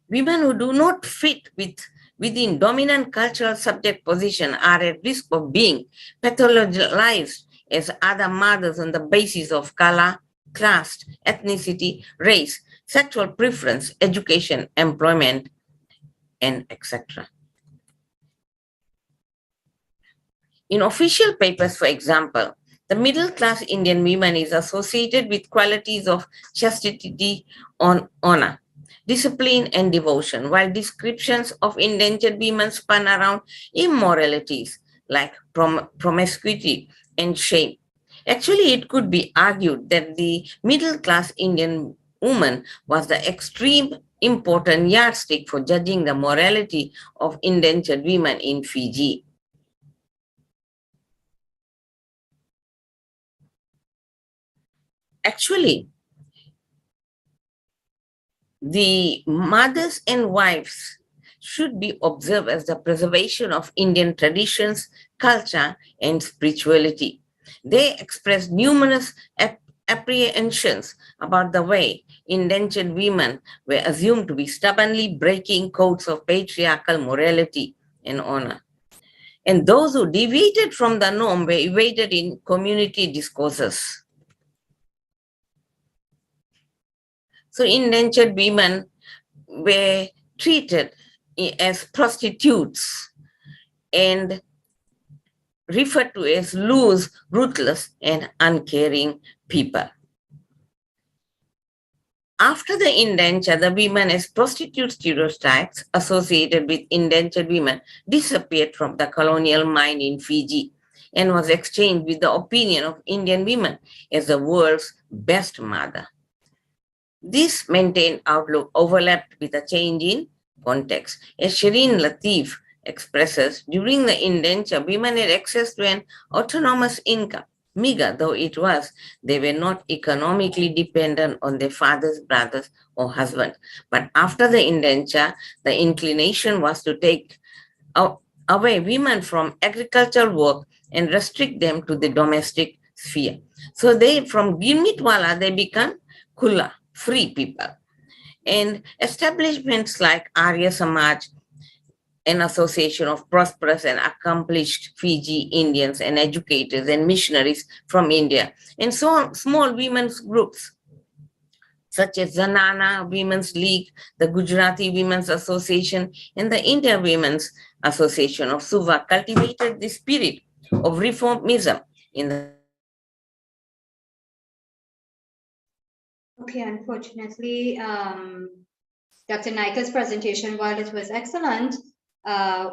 Women who do not fit within dominant cultural subject position are at risk of being pathologized as other mothers on the basis of color, caste, ethnicity, race, sexual preference, education, employment, and etc. In official papers, for example, the middle-class Indian woman is associated with qualities of chastity, honor, discipline, and devotion, while descriptions of indentured women spun around immoralities like promiscuity and shame. Actually, it could be argued that the middle-class Indian woman was the extreme important yardstick for judging the morality of indentured women in Fiji. Actually, the mothers and wives should be observed as the preservation of Indian traditions, culture, and spirituality. They express numerous apprehensions about the way indentured women were assumed to be stubbornly breaking codes of patriarchal morality and honor. And those who deviated from the norm were evaded in community discourses. So indentured women were treated as prostitutes and referred to as loose, ruthless, and uncaring people. After the indenture, the women as prostitute stereotypes associated with indentured women disappeared from the colonial mind in Fiji and was exchanged with the opinion of Indian women as the world's best mother. This maintained outlook overlapped with a change in context. As Shireen Latif expresses, during the indenture, women had access to an autonomous income. Meager though it was, they were not economically dependent on their fathers, brothers, or husbands. But after the indenture, the inclination was to take away women from agricultural work and restrict them to the domestic sphere. So they, from Girmitwala, they become Kula, free people. And establishments like Arya Samaj, an association of prosperous and accomplished Fiji Indians and educators and missionaries from India, and so on, small women's groups such as Zanana Women's League, the Gujarati Women's Association, and the India Women's Association of Suva cultivated the spirit of reformism in the Okay, unfortunately, Dr. Naikar's presentation, while it was excellent,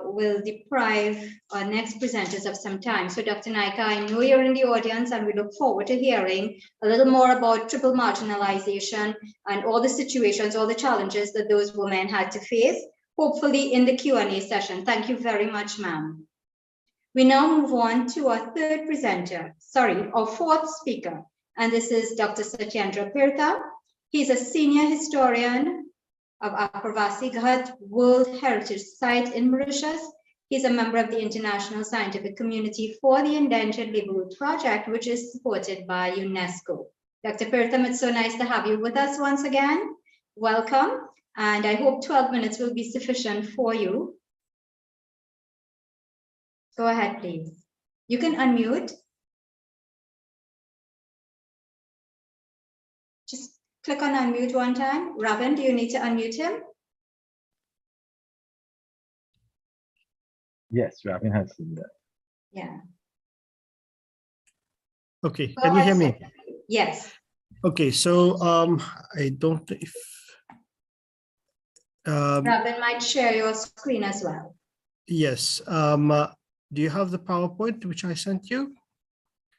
will deprive our next presenters of some time. So Dr. Naikar, I know you're in the audience and we look forward to hearing a little more about triple marginalization and all the situations, all the challenges that those women had to face, hopefully in the Q&A session. Thank you very much, ma'am. We now move on to our fourth speaker, and this is Dr. Sachandra Pirta. He's a senior historian of Aapravasi Ghat World Heritage Site in Mauritius. He's a member of the International Scientific Community for the Indentured Labor Project, which is supported by UNESCO. Dr. Pirthum, it's so nice to have you with us once again. Welcome, and I hope 12 minutes will be sufficient for you. Go ahead, please. You can unmute. Just click on unmute one time. Robin, do you need to unmute him? Yes, Robin has seen that. Yeah. Okay, Go can you ahead, hear me? sir. Yes. Okay, so I don't know if Robin might share your screen as well. yes. Do you have the PowerPoint which I sent you?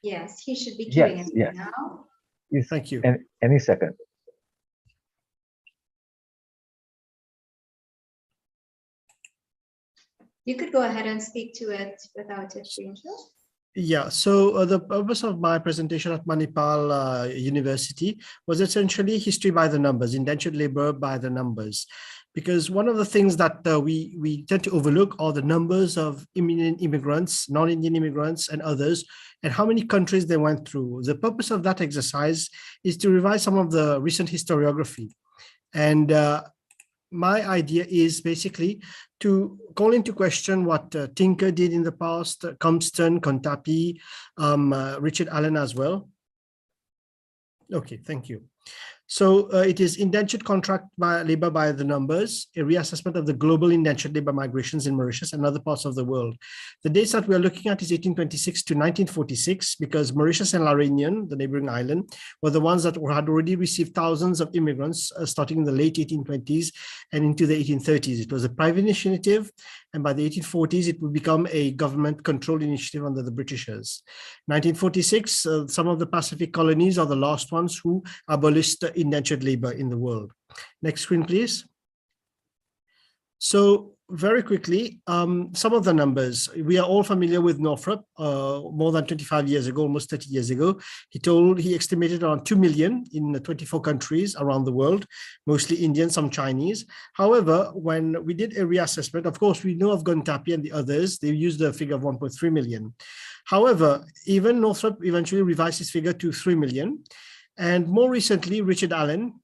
Yes, he should be queuing Yes, it yes. now. Yes, Thank you. Any second. You could go ahead and speak to it without a screen share. Yeah, so the purpose of my presentation at Manipal University was essentially history by the numbers, indentured labor by the numbers. Because one of the things that we tend to overlook are the numbers of immigrants, non-Indian immigrants and others, and how many countries they went through. The purpose of that exercise is to revise some of the recent historiography. And my idea is basically to call into question what Tinker did in the past, Compston, Kontapi, Richard Allen as well. Okay, thank you. So it is indentured contract by labor by the numbers, a reassessment of the global indentured labor migrations in Mauritius and other parts of the world. The dates that we are looking at is 1826 to 1946, because Mauritius and La Réunion, the neighboring island, were the ones that had already received thousands of immigrants starting in the late 1820s and into the 1830s. It was a private initiative, and by the 1840s, it would become a government-controlled initiative under the Britishers. 1946, some of the Pacific colonies are the last ones who abolished indentured labor in the world. Next screen, please. So very quickly, some of the numbers. We are all familiar with Northrop. More than 25 years ago, almost 30 years ago, he estimated around 2 million in 24 countries around the world, mostly Indian, some Chinese. However, when we did a reassessment, of course, we know of Gontapi and the others, they used a figure of 1.3 million. However, even Northrop eventually revised his figure to 3 million. And more recently, Richard Allen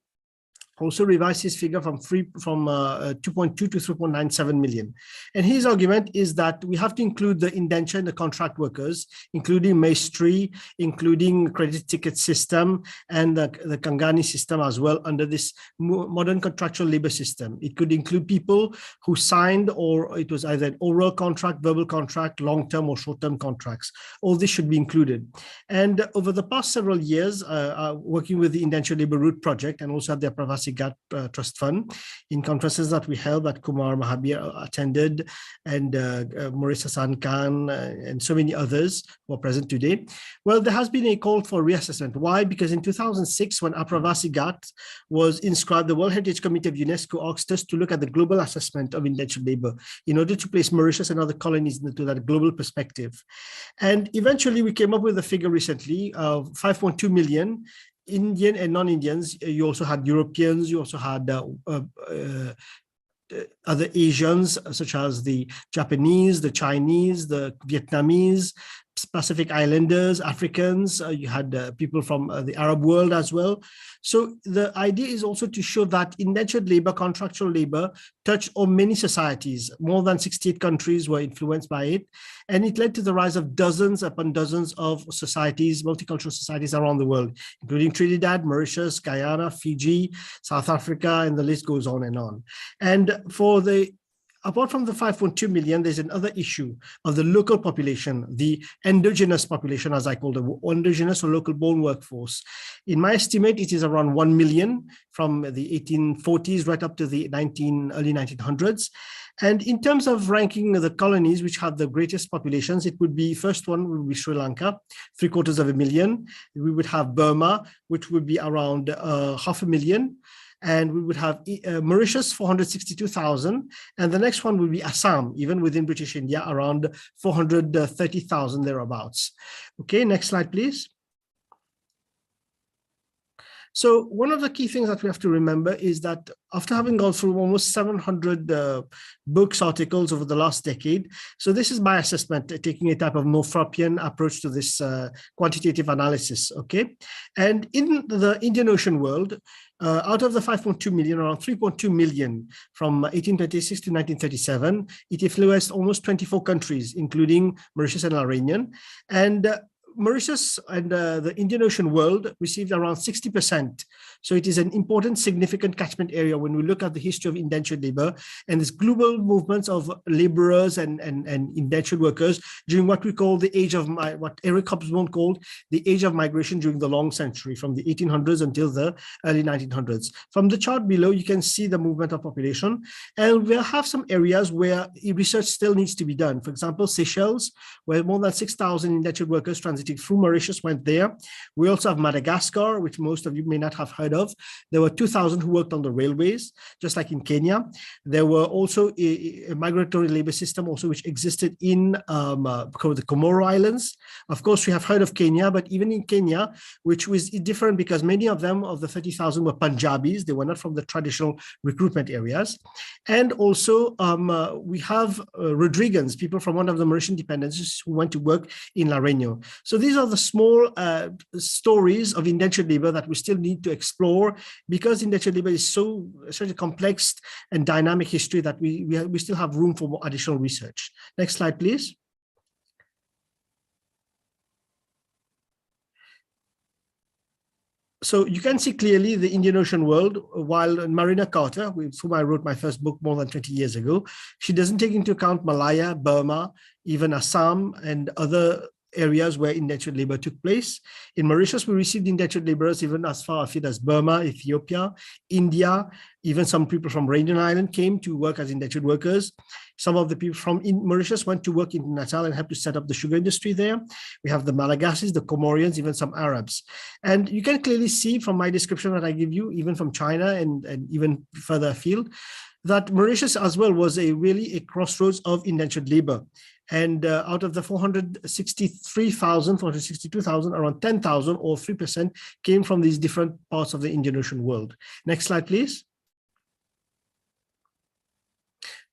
also revised his figure from 2.2 to 3.97 million. And his argument is that we have to include the indentured and the contract workers, including Maestri, including credit ticket system, and the Kangani system as well under this modern contractual labor system. It could include people who signed, or it was either an oral contract, verbal contract, long-term or short-term contracts. All this should be included. And over the past several years, working with the Indentured Labor Route Project and also at the Aapravasi Ghat Trust Fund, in conferences that we held that Kumar Mahabir attended, and Maurice Hassan Khan and so many others who are present today. Well, there has been a call for reassessment. Why? Because in 2006, when Aapravasi Ghat was inscribed, the World Heritage Committee of UNESCO asked us to look at the global assessment of indentured labor in order to place Mauritius and other colonies into that global perspective. And eventually we came up with a figure recently of 5.2 million Indian and non-Indians. You also had Europeans, you also had other Asians, such as the Japanese, the Chinese, the Vietnamese, Pacific Islanders, Africans, you had people from the Arab world as well. So the idea is also to show that indentured labor, contractual labor, touched on many societies. More than 68 countries were influenced by it. And it led to the rise of dozens upon dozens of societies, multicultural societies around the world, including Trinidad, Mauritius, Guyana, Fiji, South Africa, and the list goes on and on. And for the apart from the 5.2 million, there's another issue of the local population, the endogenous population, as I call them, endogenous or local born workforce. In my estimate, it is around 1 million from the 1840s right up to the early 1900s. And in terms of ranking the colonies which have the greatest populations, it would be, first one would be Sri Lanka, 750,000. We would have Burma, which would be around 500,000. And we would have Mauritius, 462,000. And the next one would be Assam, even within British India, around 430,000 thereabouts. Okay, next slide, please. So one of the key things that we have to remember is that after having gone through almost 700 books, articles over the last decade, so this is my assessment, taking a type of Northropian approach to this quantitative analysis, okay? And in the Indian Ocean world, out of the 5.2 million, around 3.2 million from 1826 to 1937, it influenced almost 24 countries, including Mauritius and La Réunion. And Mauritius and the Indian Ocean world received around 60%. So it is an important, significant catchment area when we look at the history of indentured labor and this global movements of laborers and indentured workers during what we call the age of, what Eric Hobsbawm called the age of migration during the long century, from the 1800s until the early 1900s. From the chart below, you can see the movement of population, and we'll have some areas where research still needs to be done. For example, Seychelles, where more than 6,000 indentured workers transiting through Mauritius went there. We also have Madagascar, which most of you may not have heard of. There were 2,000 who worked on the railways, just like in Kenya. There were also a migratory labor system also which existed in the Comoro Islands. Of course, we have heard of Kenya, but even in Kenya, which was different because many of them, of the 30,000, were Punjabis. They were not from the traditional recruitment areas. And also we have Rodrigans, people from one of the Mauritian dependencies who went to work in La Réunion. So these are the small stories of indentured labor that we still need to explore, because indentured labor is such a complex and dynamic history that we still have room for more additional research. Next slide, please. So you can see clearly the Indian Ocean world, while Marina Carter, with whom I wrote my first book more than 20 years ago, she doesn't take into account Malaya, Burma, even Assam, and other areas where indentured labor took place. In Mauritius, we received indentured laborers even as far afield as Burma, Ethiopia, India. Even some people from Réunion Island came to work as indentured workers. Some of the people from Mauritius went to work in Natal and helped to set up the sugar industry there. We have the Malagasi's, the Comorians, even some Arabs. And you can clearly see from my description that I give you, even from China and even further afield, that Mauritius as well was really a crossroads of indentured labor. And out of the 463,000, 462,000, around 10,000 or 3% came from these different parts of the Indian Ocean world. Next slide, please.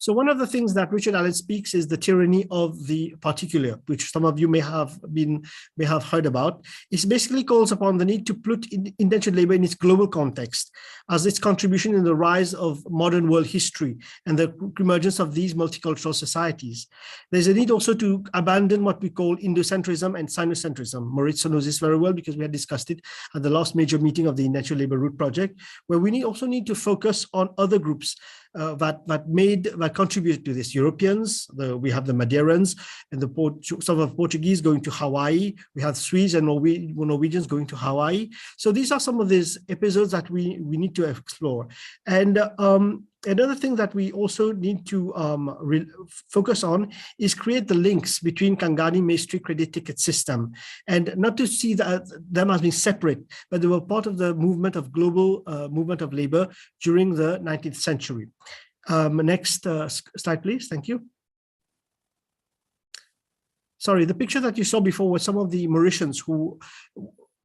So one of the things that Richard Allen speaks is the tyranny of the particular, which some of you may have heard about. It basically calls upon the need to put indentured labor in its global context as its contribution in the rise of modern world history and the emergence of these multicultural societies. There's a need also to abandon what we call Indocentrism and Sinocentrism. Mauritius knows this very well because we had discussed it at the last major meeting of the Indentured Labor Route Project, where we also need to focus on other groups that contributed to this. Europeans, we have the Madeirans and some of Portuguese going to Hawaii. We have Swedes and Norwegians going to Hawaii. So these are some of these episodes that we need to explore. And another thing that we also need to focus on is create the links between Kangani, Maestri, credit ticket system, and not to see them as being separate, but they were part of the movement of global movement of labor during the 19th century. Next slide, please. Thank you. Sorry, the picture that you saw before was some of the Mauritians who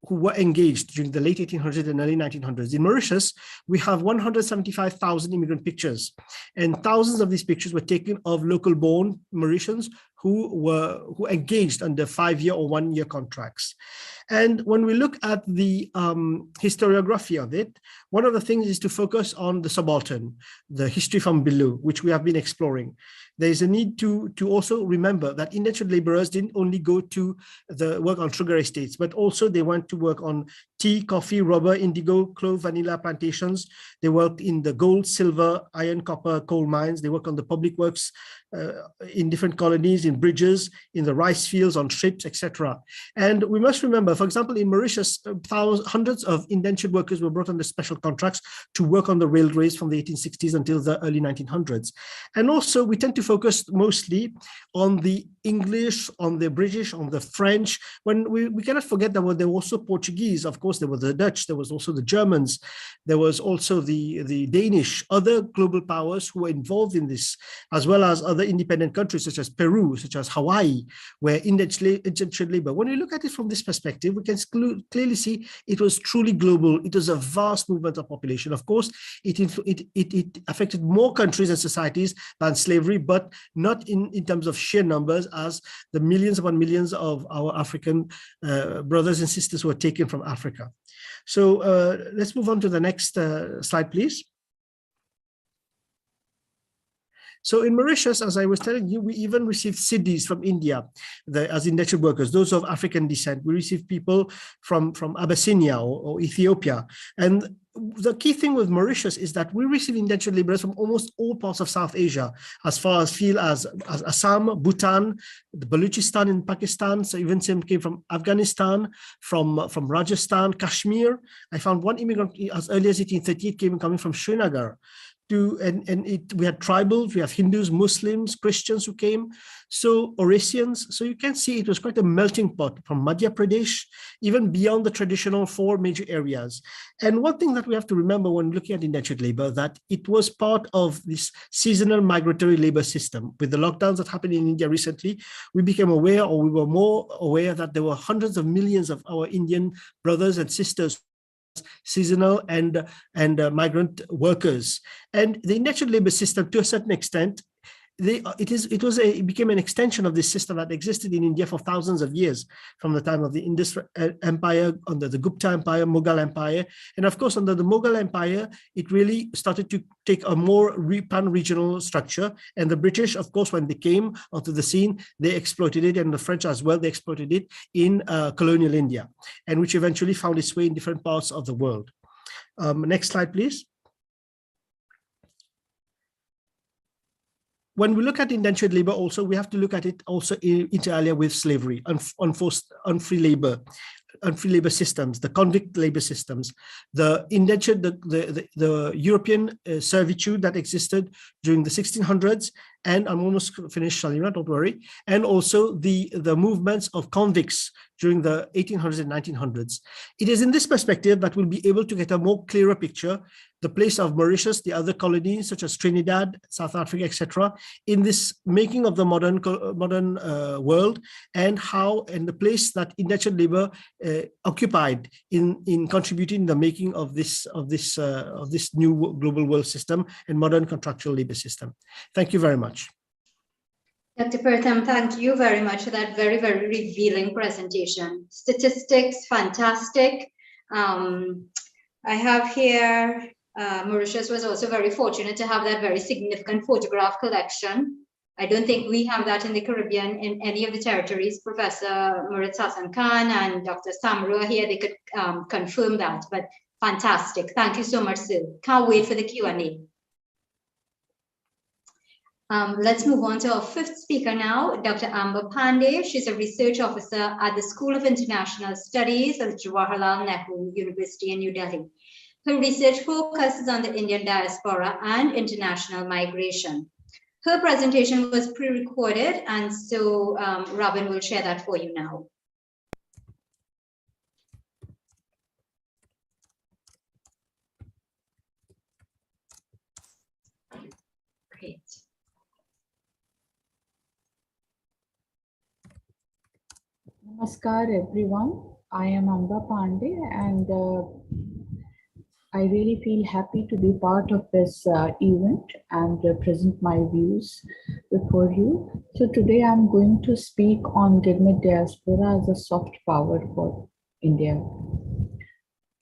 were engaged during the late 1800s and early 1900s. In Mauritius, we have 175,000 immigrant pictures, and thousands of these pictures were taken of local-born Mauritians who engaged under 5-year or 1-year contracts. And when we look at the historiography of it, one of the things is to focus on the subaltern, the history from below, which we have been exploring. There is a need to also remember that indentured laborers didn't only go to work on sugar estates, but also they went to work on tea, coffee, rubber, indigo, clove, vanilla plantations. They worked in the gold, silver, iron, copper, coal mines. They worked on the public works in different colonies, in bridges, in the rice fields, on ships, etc. And we must remember, for example, in Mauritius, hundreds of indentured workers were brought under special contracts to work on the railways from the 1860s until the early 1900s. And also, we tend to focus mostly on the English, on the British, on the French, when we cannot forget that there were also Portuguese. Of course, there were the Dutch, there was also the Germans, there was also the Danish, other global powers who were involved in this, as well as other independent countries such as Peru, such as Hawaii, where indentured labor. When we look at it from this perspective, we can clearly see it was truly global. It was a vast movement of population. Of course, it affected more countries and societies than slavery, but not in terms of sheer numbers, as the millions upon millions of our African brothers and sisters who were taken from Africa. So let's move on to the next slide, please. So in Mauritius, as I was telling you, we even received Siddhis from India as indentured workers, those of African descent. We received people from Abyssinia or Ethiopia. And the key thing with Mauritius is that we receive indentured laborers from almost all parts of South Asia, as far as Assam, Bhutan, the Balochistan in Pakistan. So even some came from Afghanistan, from Rajasthan, Kashmir. I found one immigrant as early as 1838 coming from Srinagar. We had tribals, we have Hindus, Muslims, Christians who came, so Eurasians. So you can see it was quite a melting pot from Madhya Pradesh, even beyond the traditional 4 major areas. And one thing that we have to remember when looking at indentured labor, that it was part of this seasonal migratory labor system. With the lockdowns that happened in India recently, we became aware, or we were more aware, that there were hundreds of millions of our Indian brothers and sisters, seasonal and migrant workers. And the indentured labor system, to a certain extent, it became an extension of this system that existed in India for thousands of years, from the time of the Indus Empire, under the Gupta Empire, Mughal Empire. And of course, under the Mughal Empire, it really started to take a more pan-regional structure. And the British, of course, when they came onto the scene, they exploited it, and the French as well, they exploited it in colonial India, and which eventually found its way in different parts of the world. Next slide, please. When we look at indentured labor also, we have to look at it also inter alia with slavery, unforced, unfree labor systems, the convict labor systems, the indentured, the European servitude that existed during the 1600s and I'm almost finished, Shalima, don't worry, and also the movements of convicts during the 1800s and 1900s. It is in this perspective that we'll be able to get a more clearer picture, the place of Mauritius, the other colonies such as Trinidad, South Africa, etc., in this making of the modern world, and how and the place that indentured labor occupied in contributing the making of this new global world system and modern contractual labor system. Thank you very much. Dr. Pirthum, thank you very much for that very, very revealing presentation. Statistics, fantastic. I have here, Mauritius was also very fortunate to have that very significant photograph collection. I don't think we have that in the Caribbean in any of the territories. Professor Murat Hassan Khan and Dr. Samru are here, they could confirm that, but fantastic. Thank you so much, sir. Can't wait for the Q&A. Let's move on to our fifth speaker now, Dr. Amba Pandey. She's a research officer at the School of International Studies at Jawaharlal Nehru University in New Delhi. Her research focuses on the Indian diaspora and international migration. Her presentation was pre-recorded, and so Robin will share that for you now. Great. Namaskar everyone, I am Amba Pandey and I really feel happy to be part of this event and present my views before you. So today I'm going to speak on Gilmit diaspora as a soft power for India.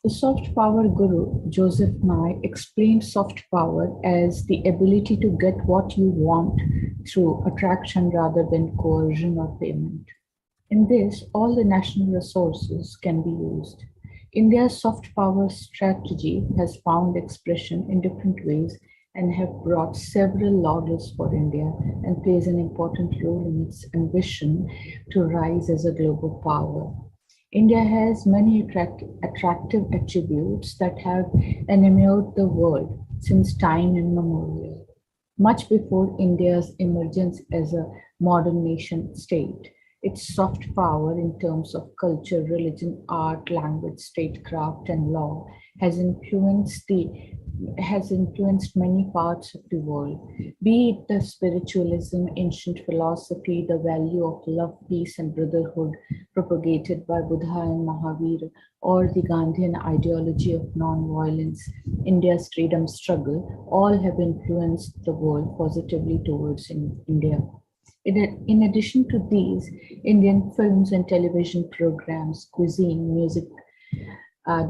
The soft power guru, Joseph Nye, explained soft power as the ability to get what you want through attraction rather than coercion or payment. In this, all the national resources can be used. India's soft power strategy has found expression in different ways and have brought several laurels for India and plays an important role in its ambition to rise as a global power. India has many attractive attributes that have animated the world since time immemorial. Much before India's emergence as a modern nation state, its soft power in terms of culture, religion, art, language, statecraft, and law has influenced many parts of the world, be it the spiritualism, ancient philosophy, the value of love, peace, and brotherhood propagated by Buddha and Mahavir, or the Gandhian ideology of non-violence, India's freedom struggle, all have influenced the world positively towards India. In addition to these, Indian films and television programs, cuisine, music,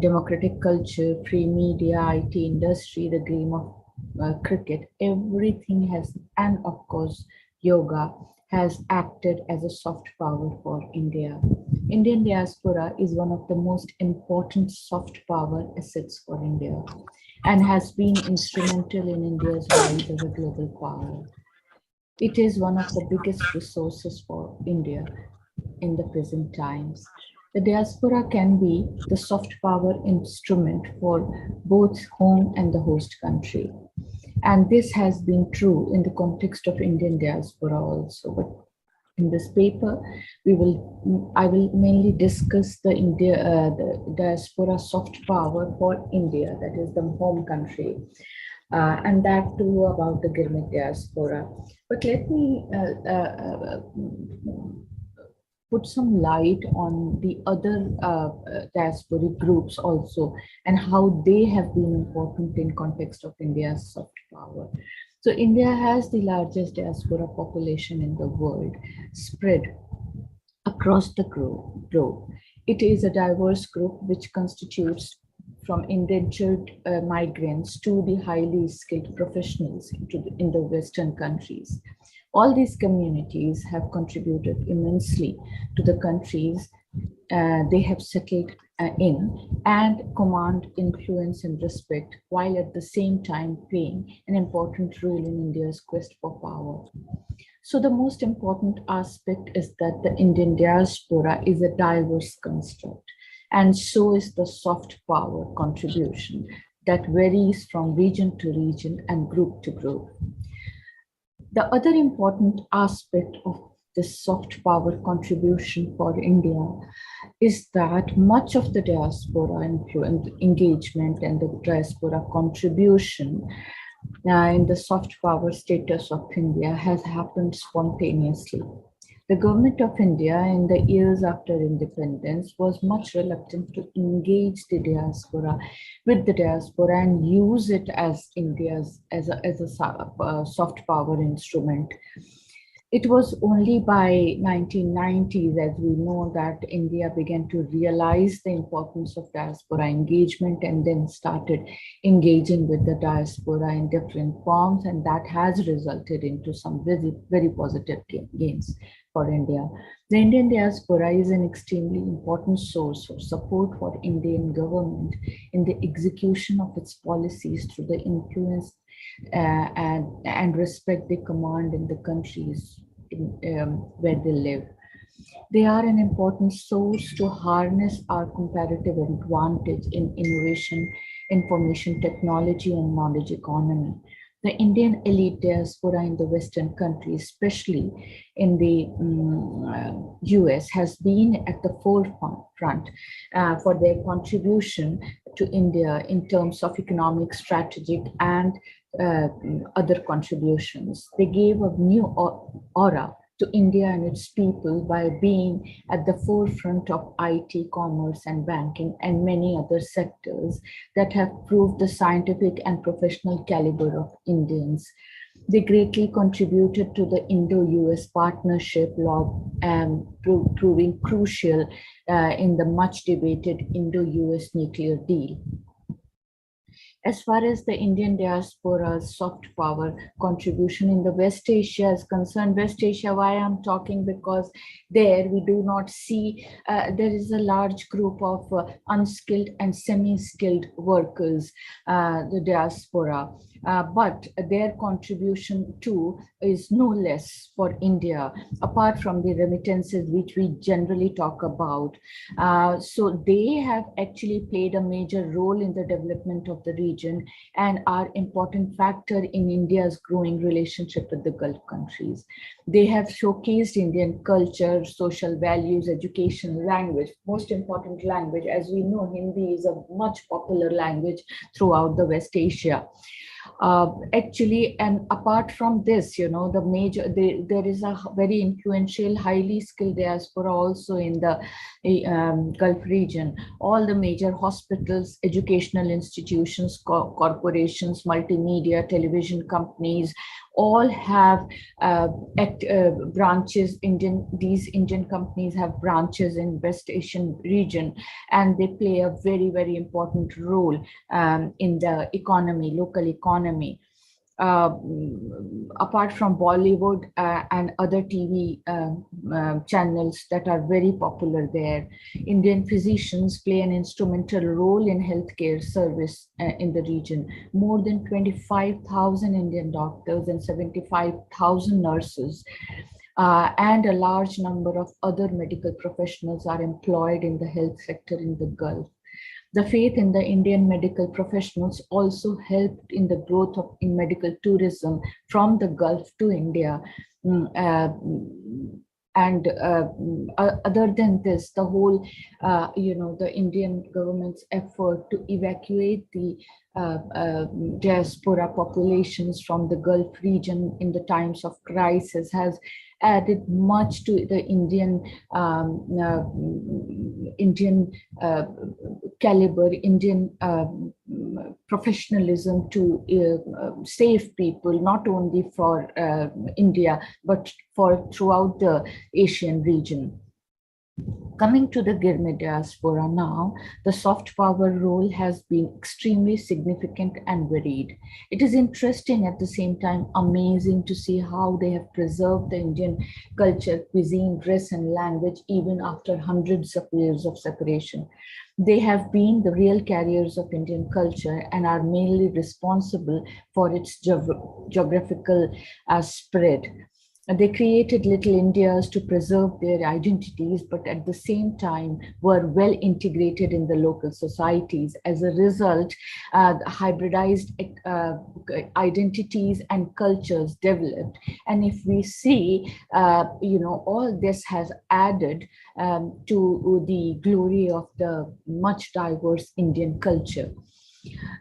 democratic culture, free media, IT industry, the game of cricket, everything has, and of course, yoga has acted as a soft power for India. Indian diaspora is one of the most important soft power assets for India and has been instrumental in India's rise as a global power. It is one of the biggest resources for India in the present times. The diaspora can be the soft power instrument for both home and the host country. And this has been true in the context of Indian diaspora also. But in this paper, I will mainly discuss the diaspora soft power for India, that is the home country. And that too about the Gilmit diaspora. But let me put some light on the other diasporic groups also and how they have been important in context of India's soft power. So India has the largest diaspora population in the world, spread across the globe. It is a diverse group which constitutes from indentured migrants to the highly skilled professionals in the Western countries. All these communities have contributed immensely to the countries they have settled in and command influence and respect, while at the same time playing an important role in India's quest for power. So the most important aspect is that the Indian diaspora is a diverse construct, and so is the soft power contribution that varies from region to region and group to group. The other important aspect of this soft power contribution for India is that much of the diaspora influence, engagement and the diaspora contribution in the soft power status of India has happened spontaneously. The government of India in the years after independence was much reluctant to engage the diaspora with the diaspora and use it as India's as a soft power instrument. It was only by 1990s, as we know, that India began to realize the importance of diaspora engagement and then started engaging with the diaspora in different forms, and that has resulted into some very, very positive gains for India. The Indian diaspora is an extremely important source of support for Indian government in the execution of its policies through the influence and respect they command in the countries where they live. They are an important source to harness our comparative advantage in innovation, information technology, and knowledge economy. The Indian elite diaspora in the Western countries, especially in the US, has been at the forefront for their contribution to India in terms of economic, strategic, and other contributions. They gave a new aura to India and its people by being at the forefront of IT, commerce, and banking, and many other sectors that have proved the scientific and professional caliber of Indians. They greatly contributed to the Indo-US partnership law, proving crucial in the much debated Indo-US nuclear deal. As far as the Indian diaspora's soft power contribution in the West Asia is concerned, West Asia, why I'm talking, because there we do not see, there is a large group of unskilled and semi-skilled workers, the diaspora, but their contribution too is no less for India, apart from the remittances which we generally talk about. So they have actually played a major role in the development of the region and are important factor in India's growing relationship with the Gulf countries. They have showcased Indian culture, social values, education, language, most important language. As we know, Hindi is a much popular language throughout the West Asia. Actually, and apart from this, you know, the major, there is a very influential, highly skilled diaspora also in the Gulf region. All the major hospitals, educational institutions, corporations, multimedia, television companies, all have branches. These Indian companies have branches in West Asian region, and they play a very, very important role in the economy, local economy. Apart from Bollywood and other TV channels that are very popular there, Indian physicians play an instrumental role in healthcare service in the region. More than 25,000 Indian doctors and 75,000 nurses and a large number of other medical professionals are employed in the health sector in the Gulf. The faith in the Indian medical professionals also helped in the growth in medical tourism from the Gulf to India. Other than this, the whole, the Indian government's effort to evacuate the diaspora populations from the Gulf region in the times of crisis has added much to the Indian caliber, Indian professionalism to save people, not only for India, but for throughout the Asian region. Coming to the Girmi diaspora now, the soft power role has been extremely significant and varied. It is interesting, at the same time amazing, to see how they have preserved the Indian culture, cuisine, dress, and language even after hundreds of years of separation. They have been the real carriers of Indian culture and are mainly responsible for its geographical spread. They created little Indias to preserve their identities, but at the same time were well integrated in the local societies. As a result, hybridized identities and cultures developed. And if we see, all this has added to the glory of the much diverse Indian culture.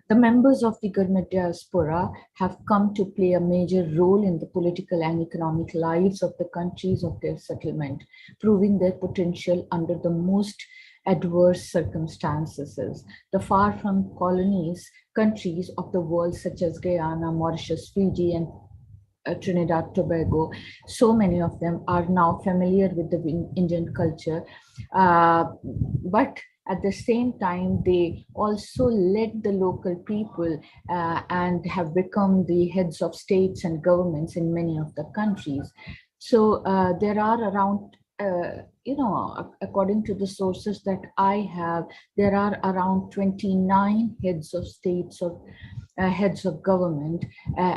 The members of the Gurmat diaspora have come to play a major role in the political and economic lives of the countries of their settlement, proving their potential under the most adverse circumstances. The far from colonies countries of the world, such as Guyana, Mauritius, Fiji, and Trinidad, Tobago, so many of them are now familiar with the Indian culture, but at the same time, they also led the local people and have become the heads of states and governments in many of the countries. So there are around, according to the sources that I have, there are around 29 heads of states or heads of government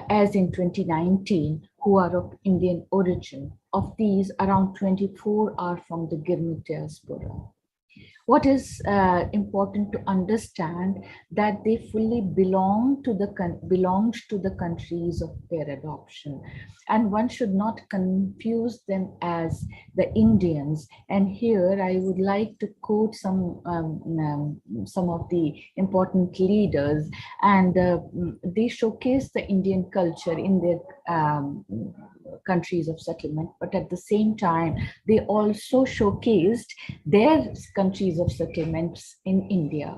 as in 2019 who are of Indian origin. Of these, around 24 are from the Gurmat diaspora. What is important to understand that they fully belonged to the countries of their adoption, and one should not confuse them as the Indians. And here I would like to quote some of the important leaders, and they showcase the Indian culture in their countries of settlement, but at the same time they also showcased their countries of settlements in India.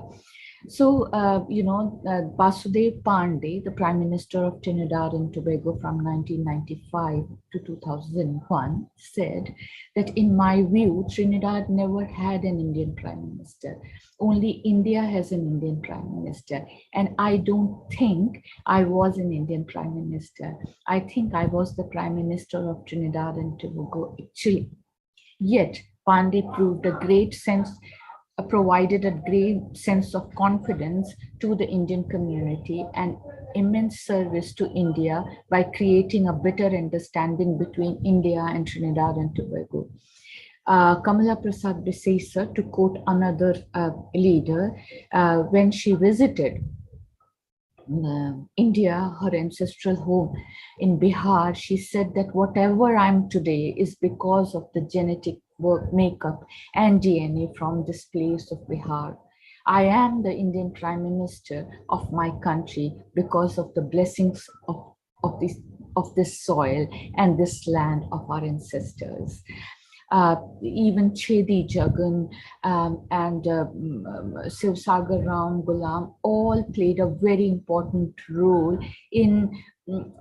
So, Basudev Pandey, the Prime Minister of Trinidad and Tobago from 1995 to 2001, said that, in my view, Trinidad never had an Indian Prime Minister. Only India has an Indian Prime Minister. And I don't think I was an Indian Prime Minister. I think I was the Prime Minister of Trinidad and Tobago, actually. Yet, Pandey provided a great sense of confidence to the Indian community and immense service to India by creating a better understanding between India and Trinidad and Tobago. Kamala Prasad Desai, to quote another leader, when she visited India, her ancestral home in Bihar, she said that whatever I'm today is because of the genetic makeup and DNA from this place of Bihar. I am the Indian Prime Minister of my country because of the blessings of this soil and this land of our ancestors. Even Chedi Jagan and Sivsagar Ram Gulam all played a very important role in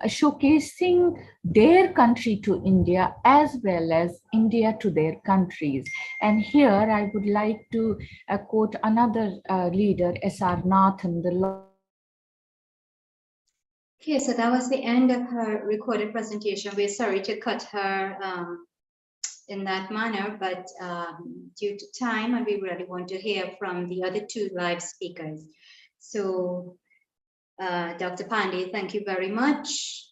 showcasing their country to India as well as India to their countries. And here I would like to quote another leader, S.R. Nathan, Okay, so that was the end of her recorded presentation. We're sorry to cut her in that manner, but due to time, and we really want to hear from the other two live speakers. So Dr. Pandey, thank you very much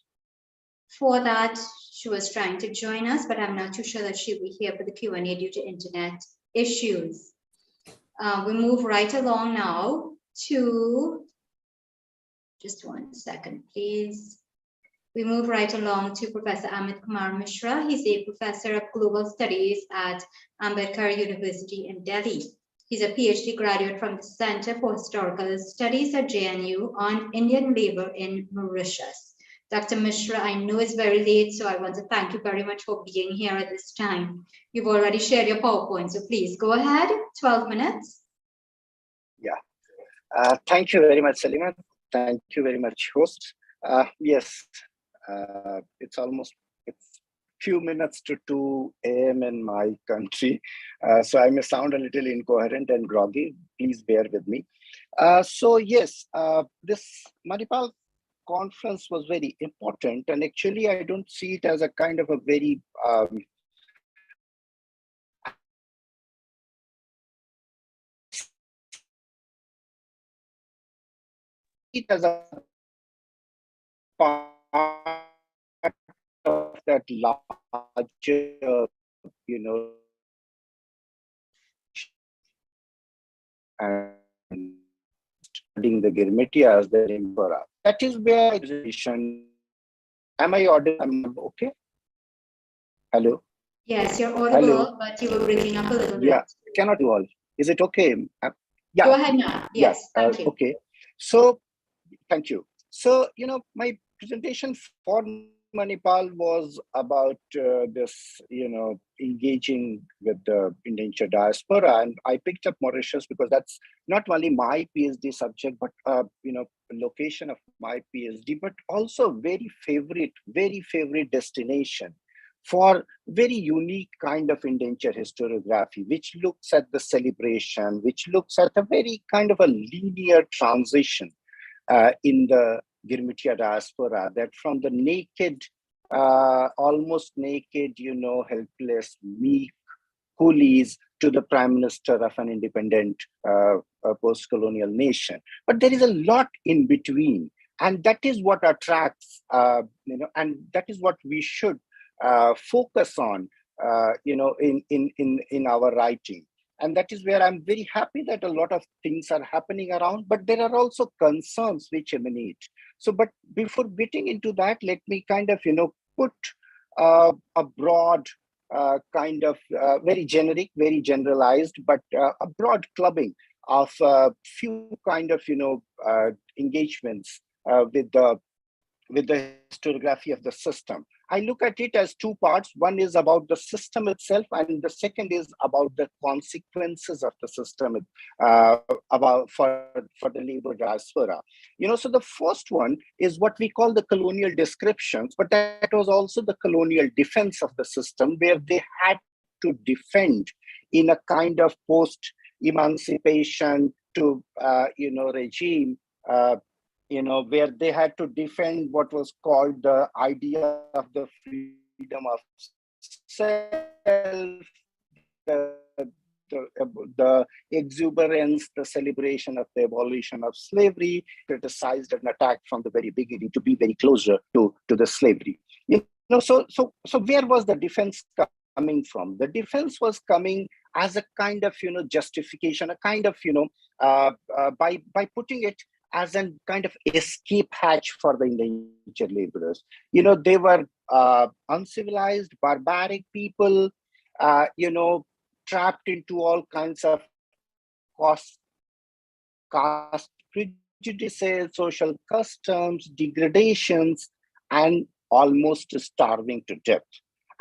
for that. She was trying to join us, but I'm not too sure that she'll be here for the Q&A due to internet issues. We move right along now to, just one second, please. We move right along to Professor Ahmed Kumar Mishra. He's a professor of global studies at Amba Pandey University in Delhi. He's a PhD graduate from the Center for Historical Studies at JNU on Indian labor in Mauritius. Dr. Mishra, I know it's very late, so I want to thank you very much for being here at this time. You've already shared your PowerPoint, so please go ahead, 12 minutes. Yeah, thank you very much, Salima. Thank you very much, host. Yes, it's few minutes to 2 a.m. in my country, so I may sound a little incoherent and groggy. Please bear with me. So yes, this Manipal conference was very important, and actually I don't see it as a kind of a very it as a part of that large larger, you know, and studying the Girmitias, the Diaspora. That is where am I audible? Am I okay? Hello? Yes, you're audible, Hello? but you were breaking up a little bit. Yeah, cannot do all. Is it okay? Yeah. Go ahead now. Yes, thank you. Okay. So, thank you. So, you know, my presentation for Manipal was about this, you know, engaging with the indentured diaspora. And I picked up Mauritius because that's not only my PhD subject, but, you know, location of my PhD, but also very favorite destination for very unique kind of indentured historiography, which looks at the celebration, which looks at a very kind of a linear transition in the Girmitia diaspora, that from the naked, almost naked, you know, helpless, meek coolies to the prime minister of an independent post-colonial nation. But there is a lot in between. And that is what attracts, you know, and that is what we should focus on, you know, in our writing. And that is where I'm very happy that a lot of things are happening around, but there are also concerns which emanate. So, but before getting into that, let me kind of, you know, put a broad kind of very generic, very generalized, but a broad clubbing of a few kind of, you know, engagements with the historiography of the system. I look at it as two parts. One is about the system itself, and the second is about the consequences of the system about for the labor diaspora. You know, so the first one is what we call the colonial descriptions, but that was also the colonial defense of the system, where they had to defend in a kind of post-emancipation to you know, regime. You know, where they had to defend what was called the idea of the freedom of self, the exuberance, the celebration of the abolition of slavery, criticized and attacked from the very beginning to be very closer to the slavery. You know, so where was the defense coming from? The defense was coming as a kind of, you know, justification, a kind of, you know, by putting it as a kind of escape hatch for the indentured laborers. You know, they were uncivilized, barbaric people, you know, trapped into all kinds of caste prejudices, social customs, degradations, and almost starving to death.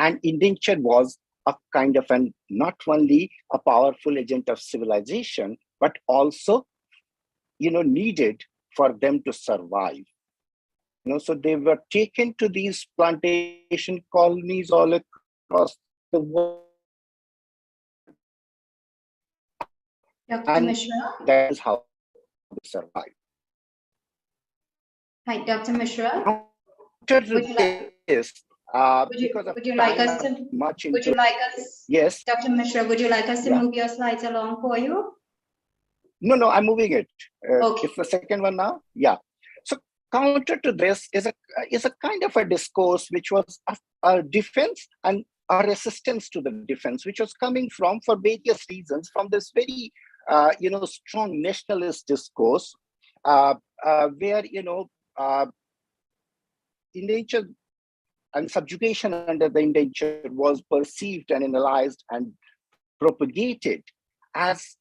And indentured was a kind of an, not only a powerful agent of civilization, but also, you know, needed for them to survive. You know, so they were taken to these plantation colonies all across the world. Dr. Mishra? That is how they survive. Hi, Dr. Mishra. Would you like us to, yes, Dr. Mishra, would you like us to move your slides along for you? No, I'm moving it. Okay. It's the second one now. Yeah. So counter to this is a kind of a discourse which was a defense and a resistance to the defense, which was coming from, for various reasons, from this very you know, strong nationalist discourse, where, you know, indentured and subjugation under the indentured was perceived and analyzed and propagated as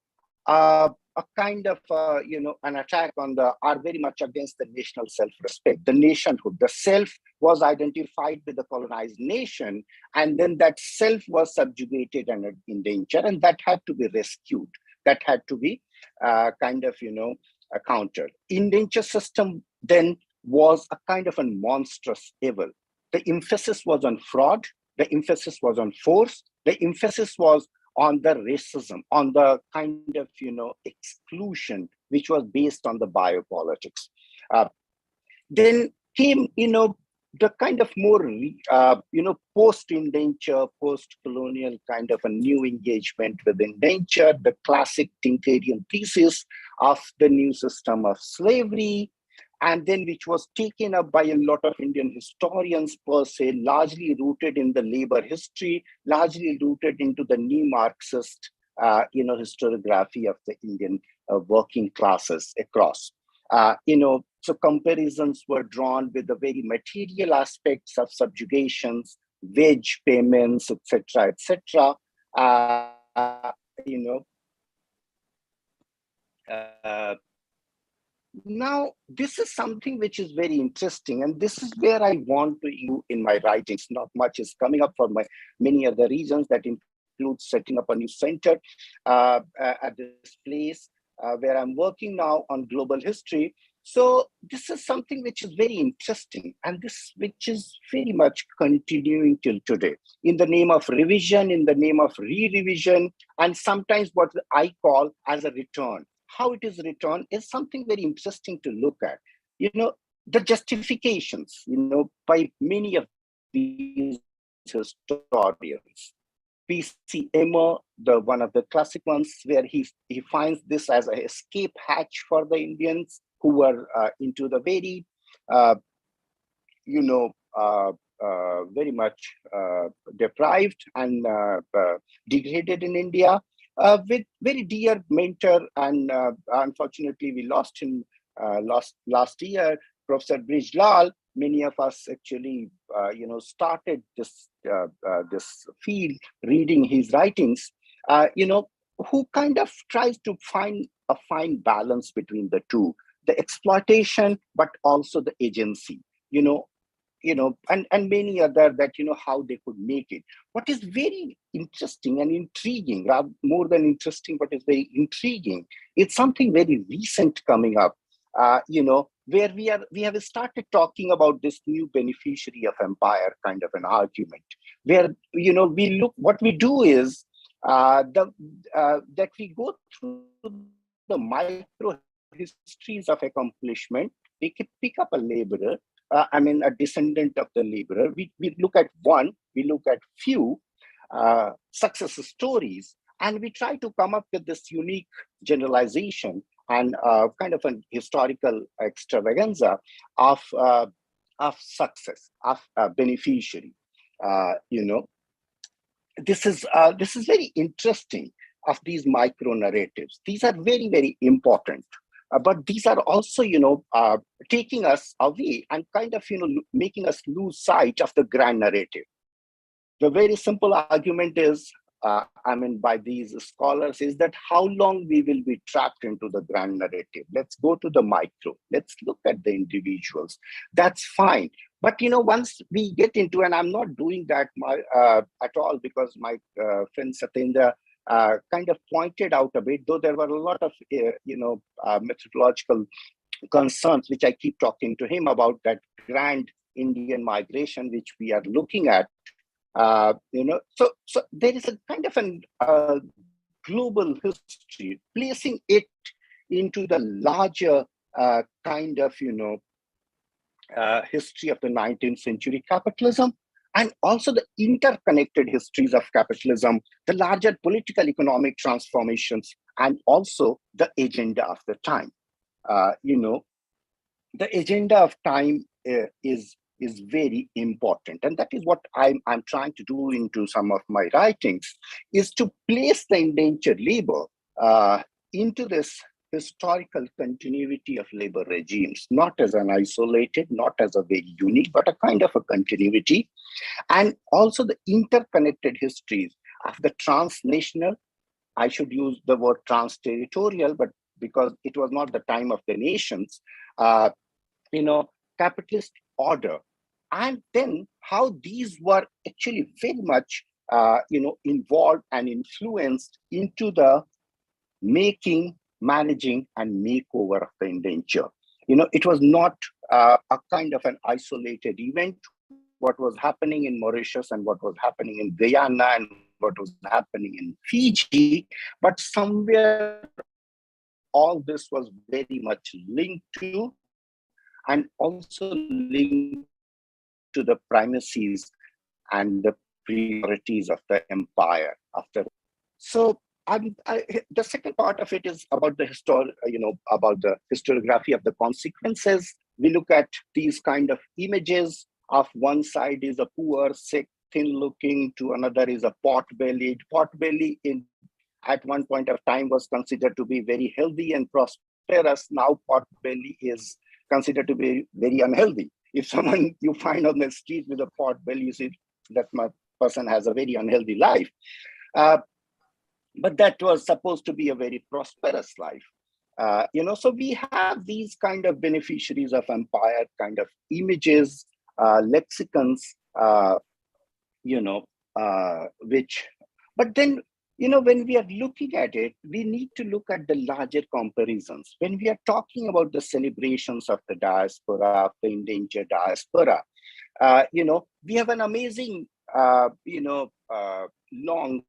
a kind of, you know, an attack on are very much against the national self-respect, the nationhood. The self was identified with the colonized nation, and then that self was subjugated and endangered, and that had to be rescued. That had to be kind of, you know, countered. Indenture system then was a kind of a monstrous evil. The emphasis was on fraud. The emphasis was on force. The emphasis was on the racism, on the kind of, you know, exclusion, which was based on the biopolitics. Then came, you know, the kind of more, you know, post-indenture, post-colonial kind of a new engagement with indenture, the classic Tinkerian thesis of the new system of slavery, and then which was taken up by a lot of Indian historians per se, largely rooted in the labor history, largely rooted into the new Marxist, historiography of the Indian working classes across. So comparisons were drawn with the very material aspects of subjugations, wage payments, etc., etc. Now, this is something which is very interesting, and this is where I want to you in my writings. Not much is coming up for my many other reasons that includes setting up a new center at this place where I'm working now on global history. So this is something which is very interesting, and this which is very much continuing till today in the name of revision, in the name of re-revision, and sometimes what I call as a return. How it is returned is something very interesting to look at. The justifications, by many of these historians. P.C. Emmer, one of the classic ones, where he finds this as an escape hatch for the Indians who were into the very, very much deprived and degraded in India. With very dear mentor, and unfortunately we lost him last year, Professor Brijlal. Many of us actually, started this field reading his writings. Who kind of tries to find a fine balance between the two, the exploitation, but also the agency. And many other that, how they could make it. What is very interesting and intriguing, rather more than interesting, but is very intriguing, it's something very recent coming up, where we have started talking about this new beneficiary of empire kind of an argument, where, we look, what we do is that we go through the micro histories of accomplishment. We can pick up a laborer, a descendant of the laborer. We look at one, we look at few success stories, and we try to come up with this unique generalization and kind of an historical extravaganza of success, of beneficiary. This is very interesting, of these micro narratives. These are very, very important. But these are also, taking us away and kind of, making us lose sight of the grand narrative. The very simple argument is, by these scholars, is that how long we will be trapped into the grand narrative. Let's go to the micro. Let's look at the individuals. That's fine. But, once we get into, and I'm not doing that at all, because my friend Satyendra kind of pointed out a bit, though there were a lot of, methodological concerns, which I keep talking to him about, that grand Indian migration, which we are looking at. So there is a kind of a global history, placing it into the larger kind of, history of the 19th century capitalism, and also the interconnected histories of capitalism, the larger political economic transformations, and also the agenda of the time. The agenda of time is very important, and that is what I'm trying to do into some of my writings, is to place the indentured labor into this historical continuity of labor regimes, not as an isolated, not as a very unique, but a kind of a continuity, and also the interconnected histories of the transnational. I should use the word trans-territorial, but because it was not the time of the nations, capitalist order, and then how these were actually very much, involved and influenced into the making, managing, and makeover of the indenture. It was not a kind of an isolated event. What was happening in Mauritius and what was happening in Guyana and what was happening in Fiji, but somewhere all this was very much linked to, and also linked to the primacies and the priorities of the empire after. So the second part of it is about the about the historiography of the consequences, We look at these kind of images. Of one side is a poor, sick, thin-looking, to another is a pot-bellied. Pot-belly at one point of time was considered to be very healthy and prosperous. Now pot-belly is considered to be very unhealthy. If someone you find on the street with a pot-belly, you see that person has a very unhealthy life. But that was supposed to be a very prosperous life. So we have these kind of beneficiaries of empire, kind of images, lexicons, but then, when we are looking at it, we need to look at the larger comparisons. When we are talking about the celebrations of the diaspora, of the endangered diaspora, we have an amazing, long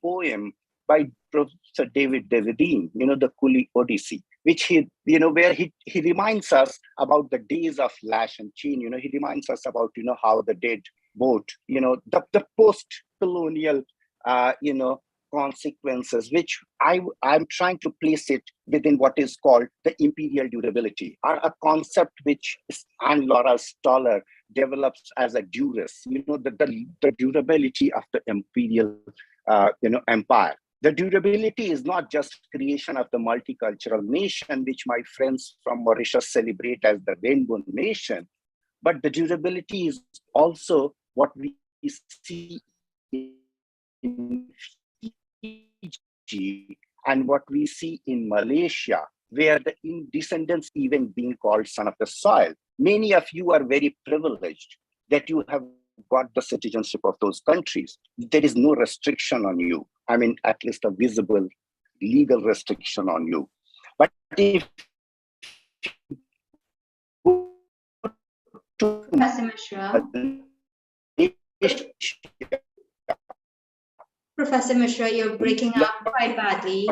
poem by Professor David Devedine, the Coolie Odyssey, which where he reminds us about the days of lash and chain. He reminds us about, how the dead boat, the post-colonial, consequences, which I'm trying to place it within what is called the imperial durability, a concept which Anne Laura Stoller develops as a duress, the durability of the imperial, empire. The durability is not just creation of the multicultural nation, which my friends from Mauritius celebrate as the rainbow nation, but the durability is also what we see in Fiji and what we see in Malaysia, where the descendants even being called son of the soil. Many of you are very privileged that you have got the citizenship of those countries. There is no restriction on you. I mean, at least a visible legal restriction on you. But if Professor Mishra. Professor Mishra, you're breaking up quite badly.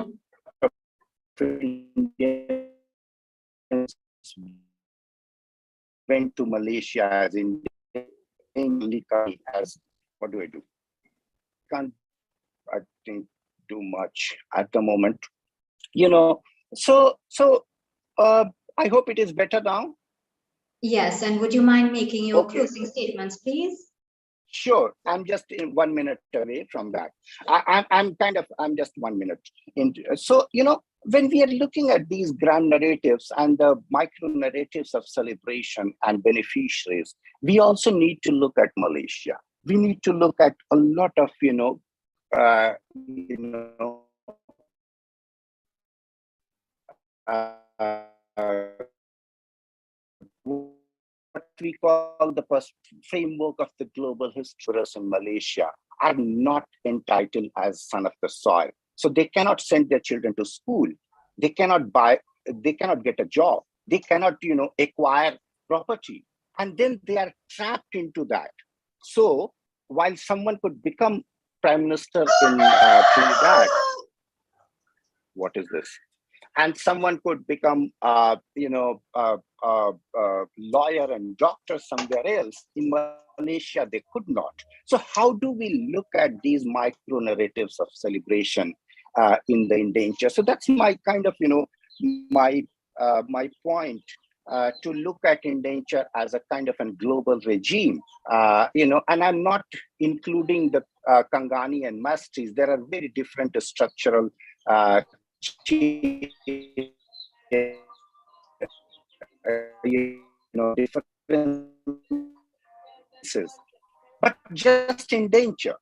Went to Malaysia as in as what do I do? Can't, I think, do much at the moment. So I hope it is better now. Yes, and would you mind making your closing statements, please? Sure, I'm just 1 minute away from that. I'm just 1 minute into. So, when we are looking at these grand narratives and the micro narratives of celebration and beneficiaries, we also need to look at Malaysia. We need to look at a lot of, what we call the framework of the global historians in Malaysia are not entitled as son of the soil. So they cannot send their children to school. They cannot get a job. They cannot, acquire property. And then they are trapped into that. So while someone could become prime minister in Trinidad, what is this? And someone could become, lawyer and doctor somewhere else. In Malaysia, they could not. So how do we look at these micro narratives of celebration in the endangered? So that's my kind of, my point, to look at endangered as a kind of a global regime, and I'm not including the Kangani and Mastis. There are very different structural differences, but just endanger.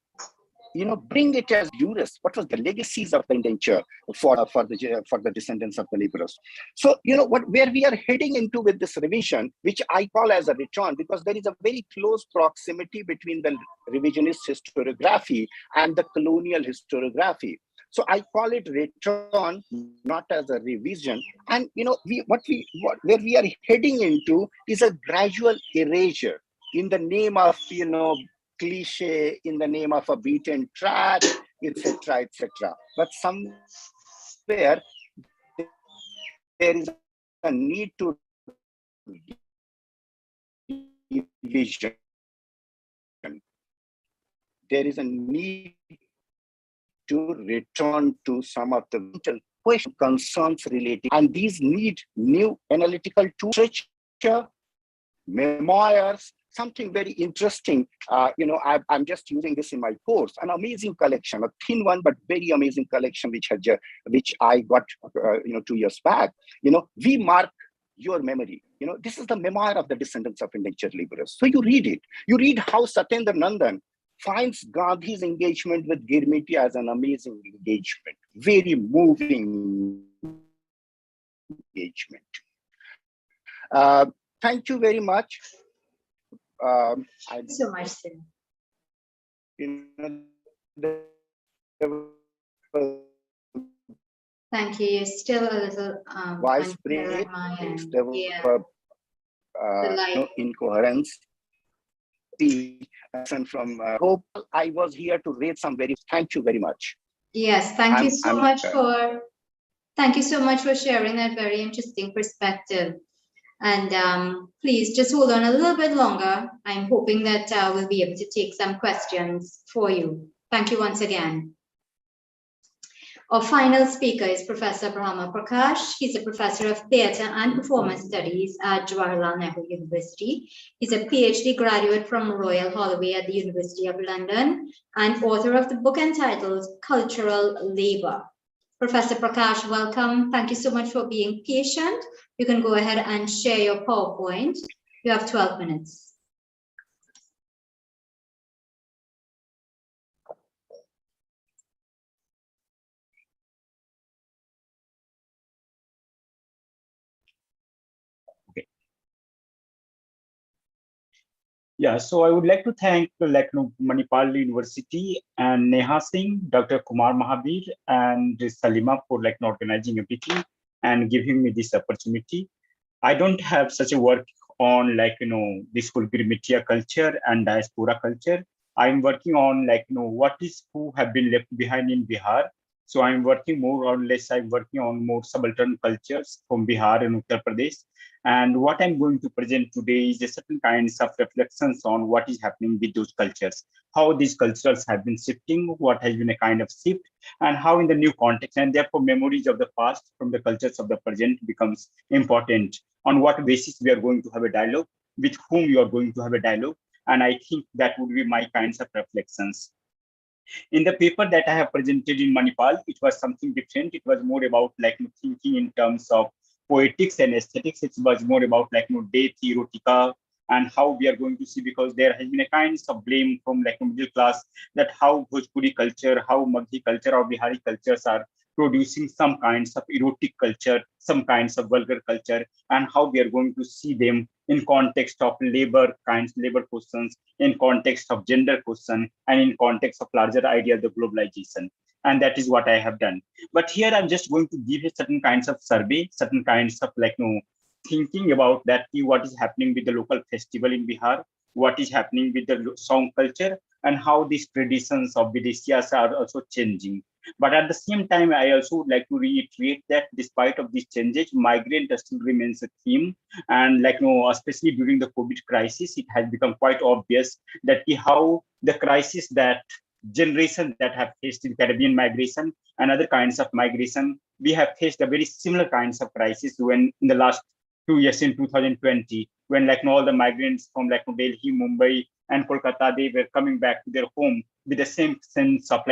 Bring it as jurist. What was the legacies of the indenture for the descendants of the laborers? So, where we are heading into with this revision, which I call as a return, because there is a very close proximity between the revisionist historiography and the colonial historiography. So I call it return, not as a revision. And where we are heading into is a gradual erasure in the name of cliche, in the name of a beaten track, etc., etc. But somewhere there is a need to revision. There is a need to return to some of the vital question concerns related, and these need new analytical tools, memoirs, something very interesting. I'm just using this in my course, an amazing collection, a thin one, but very amazing collection, which I got, 2 years back. We mark your memory. This is the memoir of the descendants of indentured laborers. So you read it. You read how Satyendra Nandan finds Gandhi's engagement with Girmiti as an amazing engagement, very moving engagement. Thank you very much. Thank you so much, sir. Thank you. You're still a little voice break. Incoherence. And from hope I was here to raise some very. Thank you very much. Yes, thank you so much for sharing that very interesting perspective. And please just hold on a little bit longer. I'm hoping that we'll be able to take some questions for you. Thank you once again. Our final speaker is Professor Brahma Prakash. He's a professor of theatre and performance studies at Jawaharlal Nehru University. He's a PhD graduate from Royal Holloway at the University of London and author of the book entitled Cultural Labour. Professor Prakash, welcome. Thank you so much for being patient. You can go ahead and share your PowerPoint. You have 12 minutes. Yeah, so I would like to thank Manipal University and Neha Singh, Dr. Kumar Mahabir, and Salima for organizing everything and giving me this opportunity. I don't have such a work on this whole Girmitia culture and diaspora culture. I'm working on who have been left behind in Bihar. So I'm working more or less, I'm working on more subaltern cultures from Bihar and Uttar Pradesh. And what I'm going to present today is a certain kinds of reflections on what is happening with those cultures, how these cultures have been shifting, what has been a kind of shift, and how in the new context, and therefore memories of the past from the cultures of the present becomes important. On what basis we are going to have a dialogue, with whom you are going to have a dialogue. And I think that would be my kinds of reflections. In the paper that I have presented in Manipal, it was something different. It was more about thinking in terms of poetics and aesthetics. It was more about death, erotica, and how we are going to see, because there has been a kind of blame from middle class that how Bhojpuri culture, how Maghi culture or Bihari cultures are producing some kinds of erotic culture, some kinds of vulgar culture, and how we are going to see them in context of labor questions, in context of gender question, and in context of larger idea of the globalization. And that is what I have done. But here I'm just going to give a certain kinds of survey, certain kinds of thinking about that, what is happening with the local festival in Bihar, what is happening with the song culture, and how these traditions of Videshiyas are also changing. But at the same time, I also would like to reiterate that despite of these changes, migrant still remains a theme. And especially during the COVID crisis, it has become quite obvious that how the crisis that generation that have faced in Caribbean migration and other kinds of migration, we have faced a very similar kinds of crisis when in the last 2 years in 2020, when all the migrants from Delhi, Mumbai, and Kolkata, they were coming back to their home with the same sense of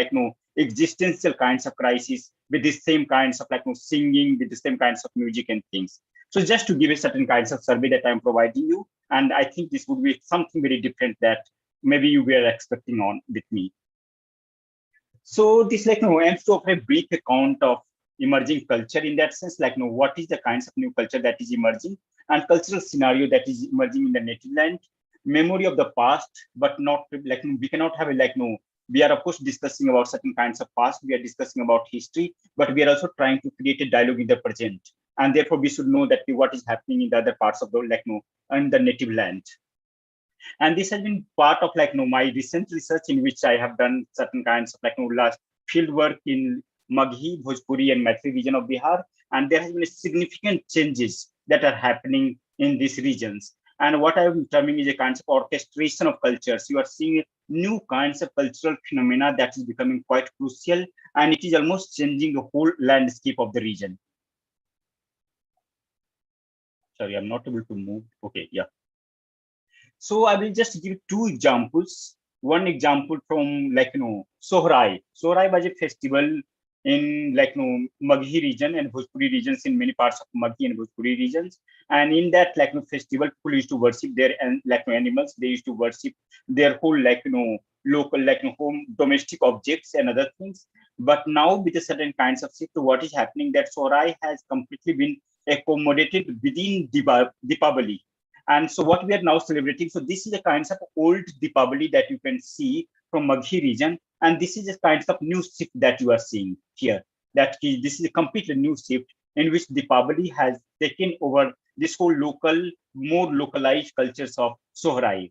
existential kinds of crisis, with the same kinds of singing, with the same kinds of music and things. So just to give a certain kinds of survey that I'm providing you, and I think this would be something very different that maybe you were expecting on with me. So this aims to offer a brief account of emerging culture in that sense, what is the kinds of new culture that is emerging, and cultural scenario that is emerging in the native land, memory of the past, but not we cannot have we are of course discussing about certain kinds of past, we are discussing about history, but we are also trying to create a dialogue in the present, and therefore we should know that what is happening in the other parts of the in the native land. And this has been part of my recent research, in which I have done certain kinds of last field work in Maghi, Bhojpuri, and Maithili region of Bihar, and there has been significant changes that are happening in these regions. And what I'm terming is a kind of orchestration of cultures. You are seeing new kinds of cultural phenomena that is becoming quite crucial, and it is almost changing the whole landscape of the region. Sorry, I'm not able to move. Okay, yeah. So I will just give two examples. One example from Sohrai. Sohrai was a festival in Maghi region and Bhojpuri regions, in many parts of Maghi and Bhojpuri regions. And in that festival, people used to worship their animals. They used to worship their whole local home domestic objects and other things. But now with a certain kinds of shift, what is happening that Sohrai has completely been accommodated within Deepavali. And so what we are now celebrating, so this is a kind of old Deepavali that you can see from Maghi region, and this is a kind of new shift that you are seeing here. That this is a completely new shift in which Deepavali has taken over this whole local, more localized cultures of Sohrai.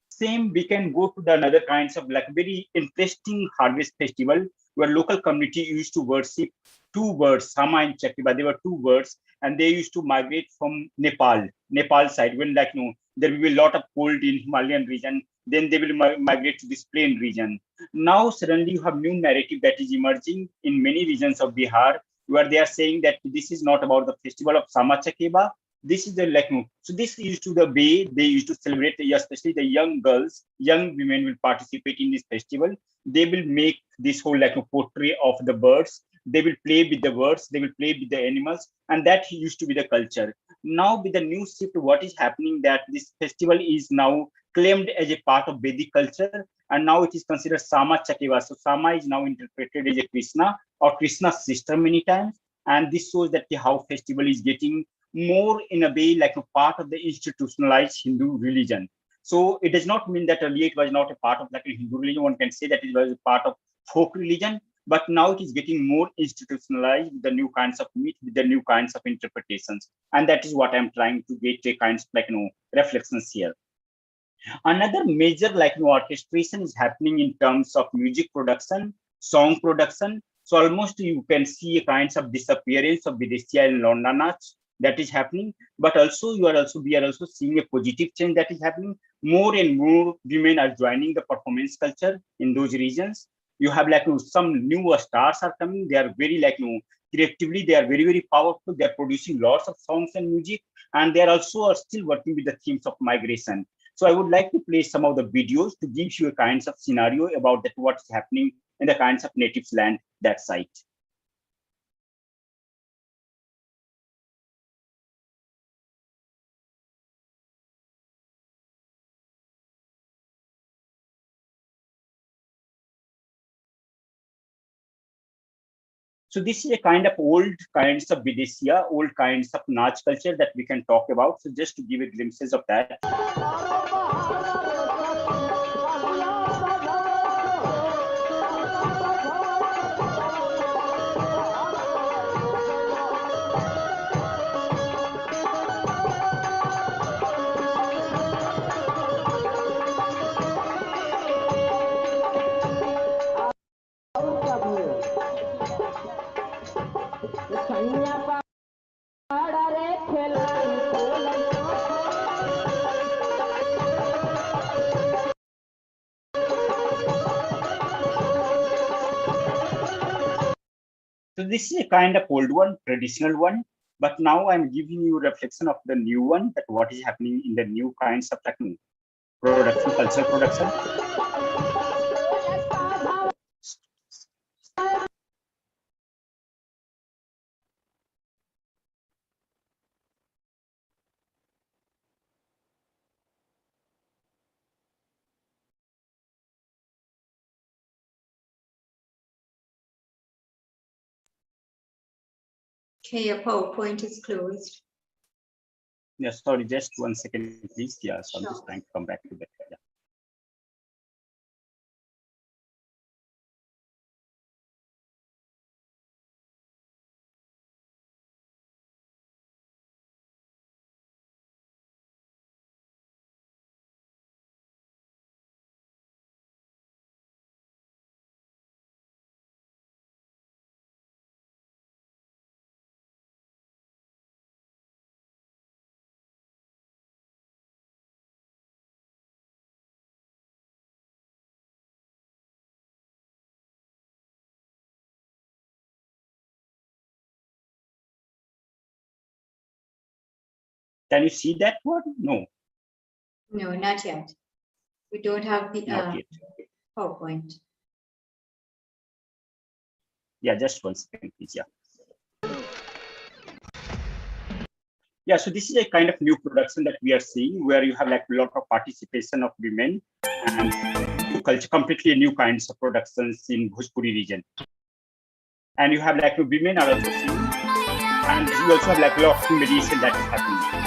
Same, we can go to the another kinds of very interesting harvest festival where local community used to worship two birds, Sama and Chakiba. They were two birds, and they used to migrate from Nepal side. When there will be a lot of cold in Himalayan region, then they will migrate to this plain region. Now suddenly you have new narrative that is emerging in many regions of Bihar, where they are saying that this is not about the festival of Sama Chakeba. This is the so this used to the way they used to celebrate, especially the young girls, young women will participate in this festival. They will make this whole portrait of the birds. They will play with the birds. They will play with the animals, and that used to be the culture. Now with the new shift, what is happening that this festival is now claimed as a part of Vedic culture, and now it is considered Sama Chakeva. So Sama is now interpreted as a Krishna or Krishna's sister many times, and this shows that how festival is getting more in a way like a part of the institutionalized Hindu religion. So it does not mean that earlier it was not a part of a Hindu religion. One can say that it was a part of folk religion, but now it is getting more institutionalized with the new kinds of myth, with the new kinds of interpretations. And that is what I'm trying to get a kinds of reflections here. Another major orchestration is happening in terms of music production, song production. So almost you can see a kinds of disappearance of Videshia and Londa Nach that is happening, but also we are also seeing a positive change that is happening. More and more women are joining the performance culture in those regions. You have some newer stars are coming. They are very creatively, they are very, very powerful. They are producing lots of songs and music, and they are also still working with the themes of migration. So I would like to play some of the videos to give you a kinds of scenario about that what's happening in the kinds of natives land that site. So this is a kind of old kinds of Videshia, old kinds of Nach culture that we can talk about. So just to give a glimpses of that. So this is a kind of old one, traditional one, but now I'm giving you a reflection of the new one, that what is happening in the new kinds of production, cultural production. Okay, your PowerPoint is closed. Yeah, sorry, just 1 second, please. Yeah, so I'm Sure. just trying to come back to that. Yeah. Can you see that one? No. No, not yet. We don't have the Not yet. PowerPoint. Yeah, just 1 second, please. Yeah. Yeah, so this is a kind of new production that we are seeing where you have like a lot of participation of women and completely new kinds of productions in Bhojpuri region. And you have like women are also seen, and you also have like a lot of mediation that is happening.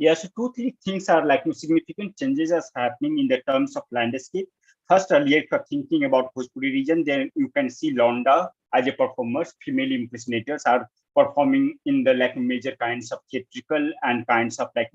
Yeah, so 2-3 things are like significant changes are happening in the terms of landscape. First, earlier, if you're thinking about Bhojpuri region, then you can see Londa as a performers, female impersonators are performing in the like major kinds of theatrical and kinds of like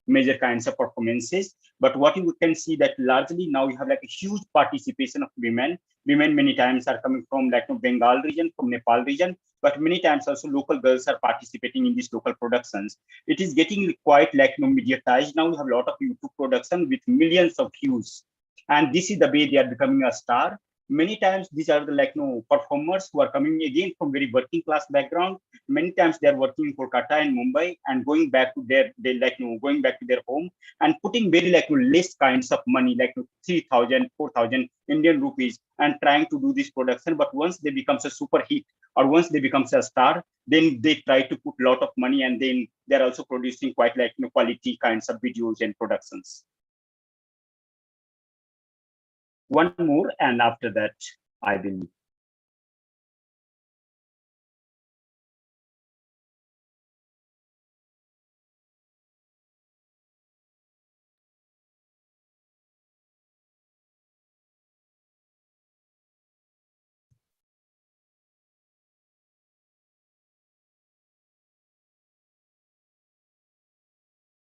major kinds of performances. But what you can see that largely now you have like a huge participation of women. Women many times are coming from like Bengal region, from Nepal region, but many times also local girls are participating in these local productions. It is getting quite like mediatized now. You have a lot of YouTube production with millions of views, and this is the way they are becoming a star. Many times these are the like performers who are coming again from very working class background. Many times they are working in Kolkata and Mumbai and going back to their going back to their home and putting very like less kinds of money, like 3,000, 4,000 Indian rupees, and trying to do this production. But once they become a super hit or once they become a star, then they try to put a lot of money, and then they're also producing quite like quality kinds of videos and productions. One more, and after that, I will.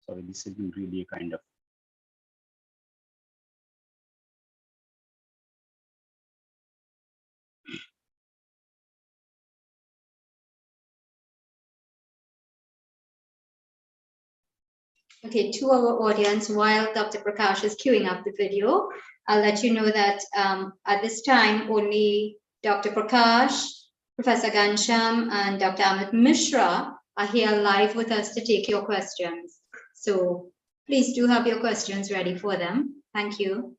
Sorry, this is really a kind of. Okay, to our audience, while Dr. Prakash is queuing up the video, I'll let you know that at this time, only Dr. Prakash, Professor Gansham, and Dr. Ahmed Mishra are here live with us to take your questions. So please do have your questions ready for them. Thank you.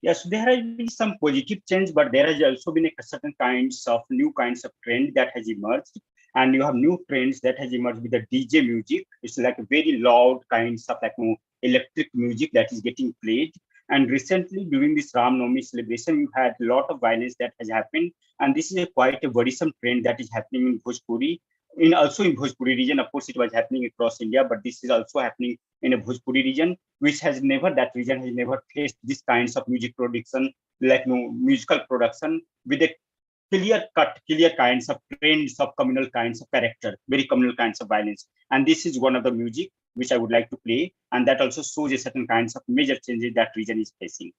Yes, there has been some positive change, but there has also been a certain new kinds of trend that has emerged. And you have new trends that has emerged with the DJ music. It's like a very loud kinds of like electric music that is getting played. And recently during this Ram Navami celebration, you had a lot of violence that has happened. And this is quite a worrisome trend that is happening in Bhojpuri. Also in Bhojpuri region, of course, it was happening across India, but this is also happening in a Bhojpuri region, which has never, that region has never faced this kinds of music production, like musical production with a clear kinds of trends of communal kinds of character, very communal kinds of violence. And this is one of the music which I would like to play. And that also shows a certain kinds of major changes that region is facing.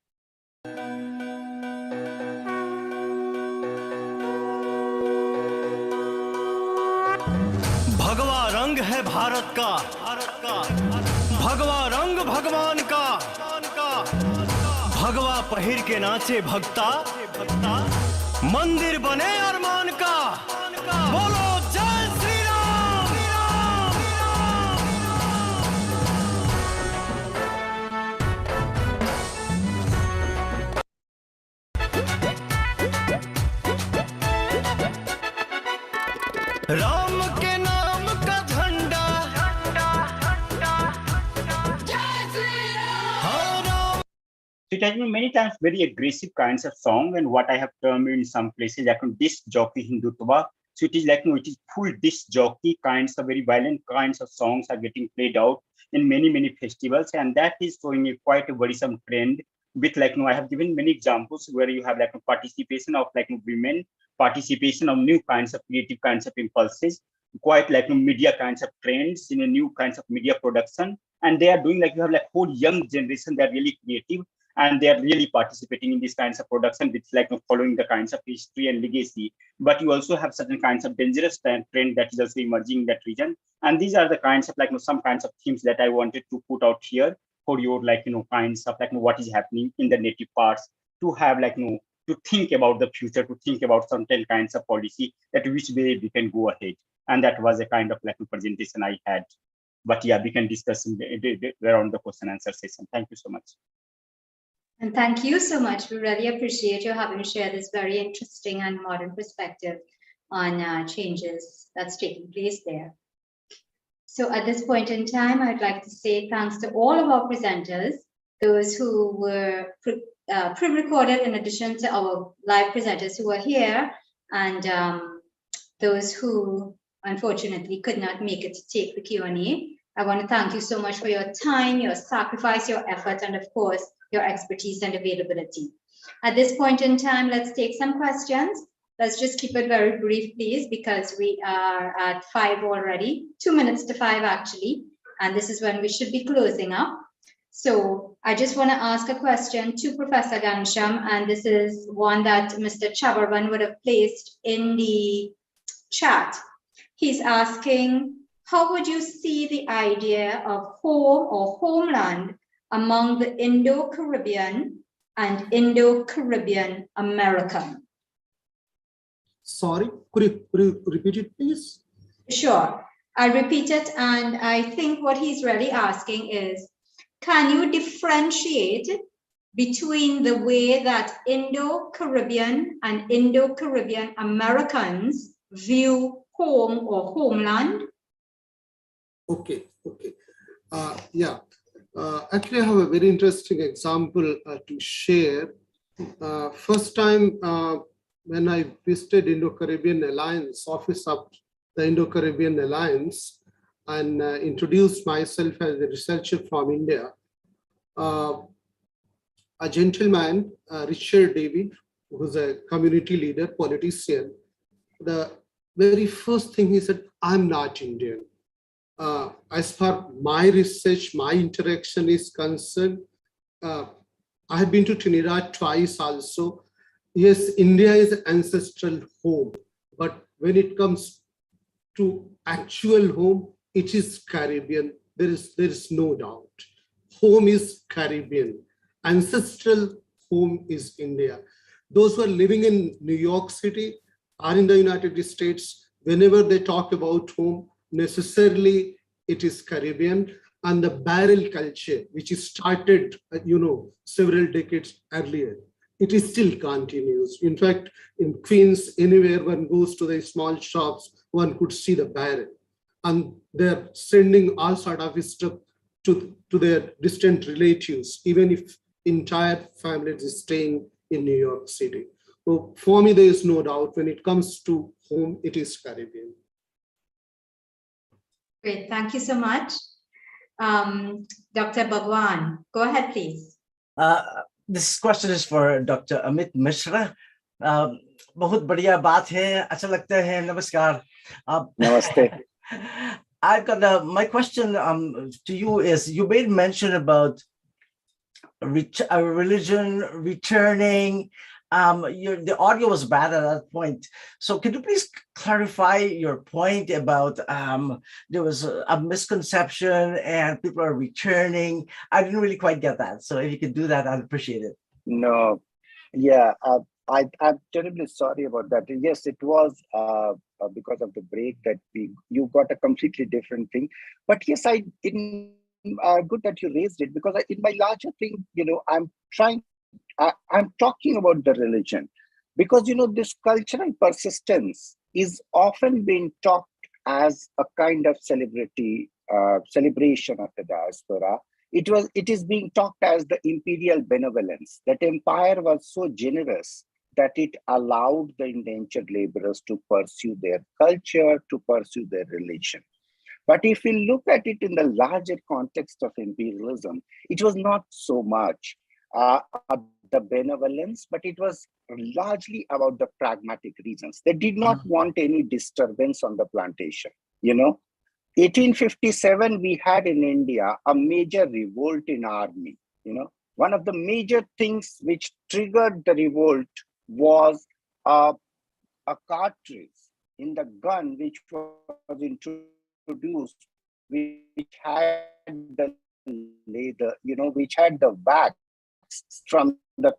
भगवा रंग है भारत का भगवा रंग भगवान का भगवा पहिर के नाचे भक्ता मंदिर बने अरमान का बोलो जय श्री राम। राम के नाम का So it has been many times very aggressive kinds of song, and what I have termed in some places like disc jockey Hindutva. So it is like, it is full disc jockey kinds of very violent kinds of songs are getting played out in many festivals, and that is showing a quite a worrisome trend. With I have given many examples where you have participation of women, participation of new kinds of creative kinds of impulses, quite media kinds of trends in a new kinds of media production, and they are doing you have whole young generation that are really creative, and they are really participating in these kinds of production with following the kinds of history and legacy. But you also have certain kinds of dangerous trend that is also emerging in that region, and these are the kinds of some kinds of themes that I wanted to put out here for your kinds of what is happening in the native parts, to have to think about the future, to think about certain kinds of policy that which way we can go ahead. And that was a kind of presentation I had. But yeah, we can discuss around the question answer session. Thank you so much. And thank you so much. We really appreciate you having shared this very interesting and modern perspective on changes that's taking place there. So at this point in time, I'd like to say thanks to all of our presenters, those who were pre-recorded in addition to our live presenters who are here, and those who unfortunately could not make it to take the Q&A. I want to thank you so much for your time, your sacrifice, your effort, and of course, your expertise and availability. At this point in time, let's take some questions. Let's just keep it very brief, please, because we are at 5 already, 2 minutes to 5 actually, and this is when we should be closing up. So I just want to ask a question to Professor Gansham, and this is one that Mr. Chabarwan would have placed in the chat. He's asking, how would you see the idea of home or homeland among the Indo-Caribbean and Indo-Caribbean American? Sorry, could you repeat it, please? Sure, I'll repeat it, and I think what he's really asking is, can you differentiate between the way that Indo-Caribbean and Indo-Caribbean Americans view home or homeland? Okay. Yeah. Actually, I have a very interesting example to share. First time when I visited Indo-Caribbean Alliance, office of the Indo-Caribbean Alliance, and introduced myself as a researcher from India, a gentleman, Richard David, who's a community leader, politician, the very first thing he said, I'm not Indian. As far my research, my interaction is concerned, I have been to Trinidad twice also. Yes, India is ancestral home, but when it comes to actual home, it is Caribbean. There is no doubt. Home is Caribbean. Ancestral home is India. Those who are living in New York City or in the United States, whenever they talk about home, necessarily it is Caribbean. And the barrel culture, which is started, several decades earlier, it is still continues. In fact, in Queens, anywhere one goes to the small shops, one could see the barrel. And they're sending all sort of stuff to their distant relatives, even if entire family is staying in New York City. So for me, there is no doubt when it comes to home, it is Caribbean. Great, thank you so much. Dr. Bhagwan, go ahead, please. This question is for Dr. Amit Mishra. बहुत बढ़िया बात है, अच्छा लगता है, नमस्कार. Namaste. I've got my question to you is, you made mention about religion returning. The audio was bad at that point. So could you please clarify your point about there was a misconception and people are returning? I didn't really quite get that. So if you could do that, I'd appreciate it. No, yeah, I'm terribly sorry about that. Yes, it was because of the break that you got a completely different thing. But yes, good that you raised it, because in my larger thing, I'm talking about the religion, because this cultural persistence is often being talked as a kind of celebration of the diaspora, It is being talked as the imperial benevolence. That empire was so generous that it allowed the indentured laborers to pursue their culture, to pursue their religion. But if we look at it in the larger context of imperialism, it was not so much the benevolence, but it was largely about the pragmatic reasons. They did not want any disturbance on the plantation. 1857, we had in India a major revolt in army. One of the major things which triggered the revolt was a cartridge in the gun which was introduced, which had the leather, which had the wax from the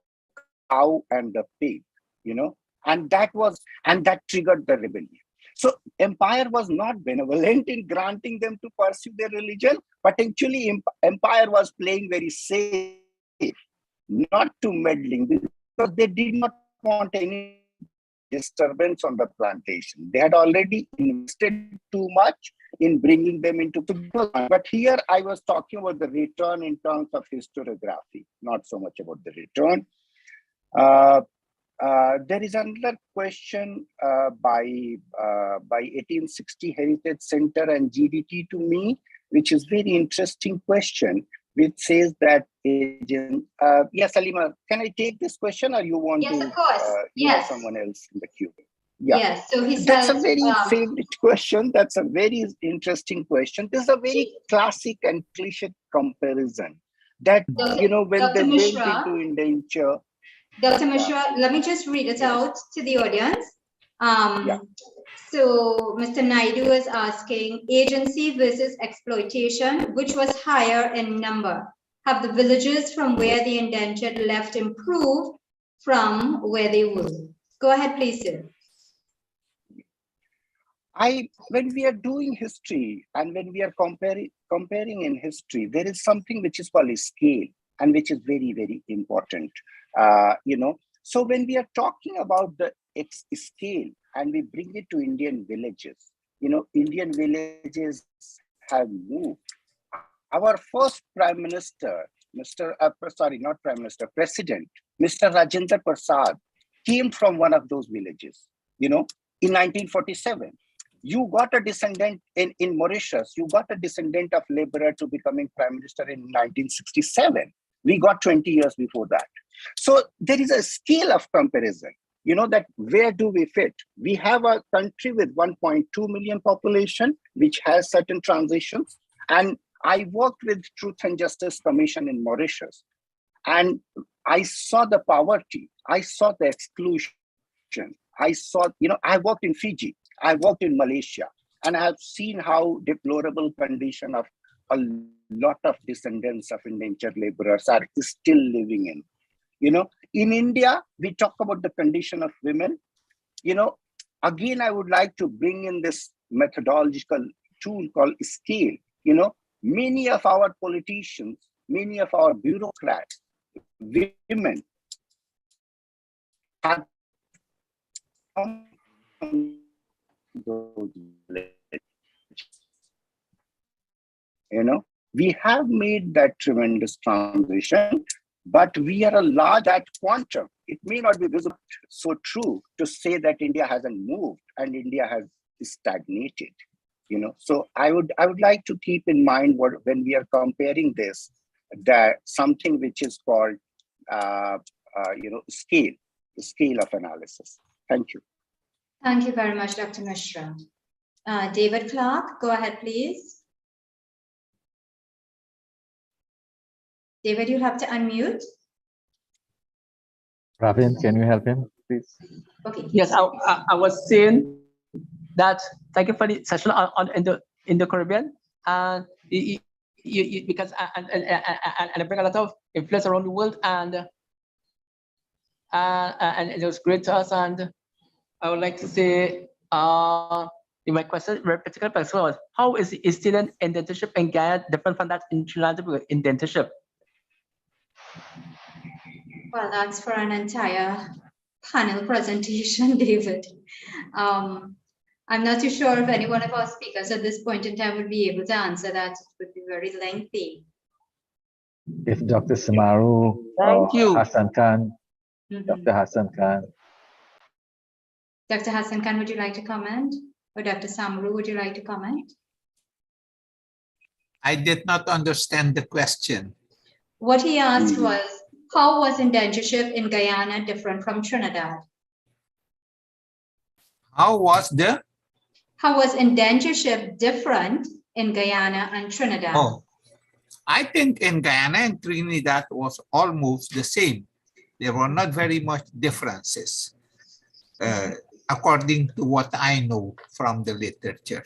cow and the pig, and that triggered the rebellion. So empire was not benevolent in granting them to pursue their religion, but actually empire was playing very safe, not to meddling, because they did not want any disturbance on the plantation. They had already invested too much in bringing them into the. But here I was talking about the return in terms of historiography, not so much about the return. There is another question by 1860 Heritage Center and GDT to me, which is very interesting question, which says that yes, Salima, can I take this question, or you want yes, to of course. Yes. someone else in the queue? Yeah. Yes. So he says, that's a very favorite question. That's a very interesting question. This is a very classic and cliche comparison that when Dr. they Mishra, went into indenture. Dr. Mishra, let me just read it out to the audience. So Mr. Naidu is asking, agency versus exploitation, which was higher in number? Have the villages from where the indentured left improved from where they were? Go ahead, please, sir. When we are doing history and when we are comparing in history, there is something which is called a scale, and which is very, very important. So when we are talking about the scale and we bring it to Indian villages, Indian villages have moved. Our first Prime Minister, President, Mr. Rajendra Prasad, came from one of those villages, in 1947. You got a descendant in Mauritius, you got a descendant of laborer to becoming Prime Minister in 1967. We got 20 years before that. So there is a scale of comparison, that where do we fit? We have a country with 1.2 million population, which has certain transitions. And I worked with Truth and Justice Commission in Mauritius. And I saw the poverty. I saw the exclusion. I saw, I worked in Fiji. I worked in Malaysia. And I have seen how deplorable condition of a lot of descendants of indentured laborers are still living in. In India, we talk about the condition of women. Again, I would like to bring in this methodological tool called scale. Many of our politicians, many of our bureaucrats, women have come from those villages. We have made that tremendous transition, but we are a large at quantum. It may not be visible, so true to say that India hasn't moved and India has stagnated. So I would like to keep in mind when we are comparing this, that something which is called scale of analysis. Thank you. Thank you very much, Dr. Mishra. David Clark, go ahead, please. David, you have to unmute. Ravin, can you help him, please? Okay. Yes, I was saying that thank you for the session in the Caribbean, and because I bring a lot of influence around the world, and it was great to us. And I would like to say, my question, very particular question was, how is the student indentureship in Ghana different from that in Trinidad indentureship? Well, that's for an entire panel presentation, David. I'm not too sure if any one of our speakers at this point in time would be able to answer that. It would be very lengthy. if Dr. Samaru Thank you. Hassan Khan, Mhm. Dr. Hassan Khan. Dr. Hassan Khan, would you like to comment? Or Dr. Samaru, would you like to comment? I did not understand the question. What he asked was, how was indentureship in Guyana different from Trinidad? How was the? How was indentureship different in Guyana and Trinidad? Oh, I think in Guyana and Trinidad was almost the same. There were not very much differences, according to what I know from the literature,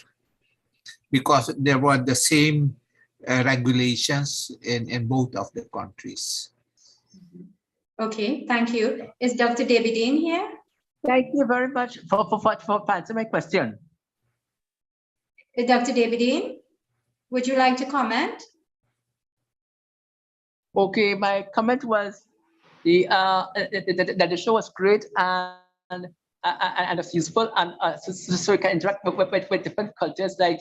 because there were the same regulations in both of the countries. Okay, thank you. Is Dr. Dep't here? Thank you very much for answering my question. Dr. Dep't, would you like to comment? Okay, my comment was that the show was great and it's useful, and so you can interact with different cultures like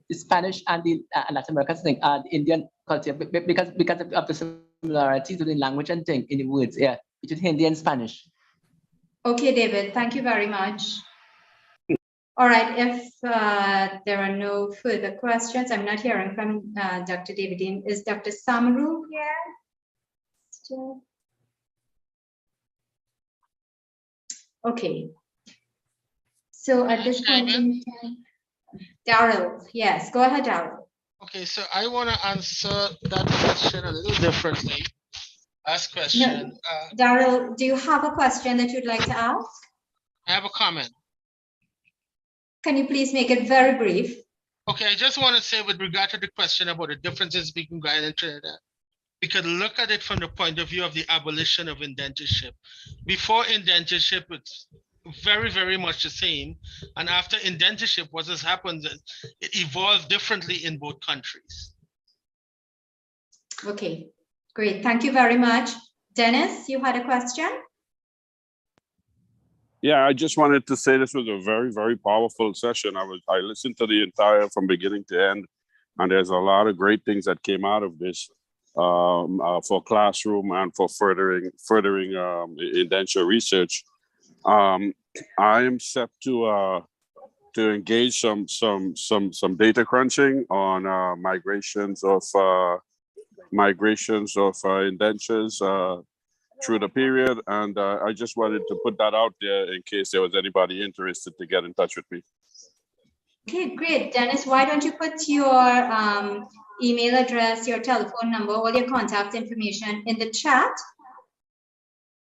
the Spanish and the Latin American thing and the Indian culture because of the similarities in the language and thing in the words, yeah, between Hindi and Spanish. Okay, David, thank you very much. All right, if there are no further questions, I'm not hearing from Dr. Dep't. Is Dr. Samaru here? Still? Okay. So at this point in time, Daryl, yes, go ahead, Daryl. Okay, so I want to answer that question a little differently. Ask question. No, Daryl, do you have a question that you'd like to ask? I have a comment. Can you please make it very brief? Okay, I just want to say with regard to the question about the differences between Guyana and Trinidad, we could look at it from the point of view of the abolition of indentureship. Before indentureship, it's very, very much the same. And after indentureship, what has happened is it evolved differently in both countries. Okay, great. Thank you very much. Dennis, you had a question? Yeah, I just wanted to say this was a very, very powerful session. I listened to the entire from beginning to end, and there's a lot of great things that came out of this for classroom and for furthering indenture research. I am set to engage some data crunching on migrations of indentures through the period, and I just wanted to put that out there in case there was anybody interested to get in touch with me. Okay, great. Dennis, why don't you put your email address, your telephone number, all your contact information in the chat?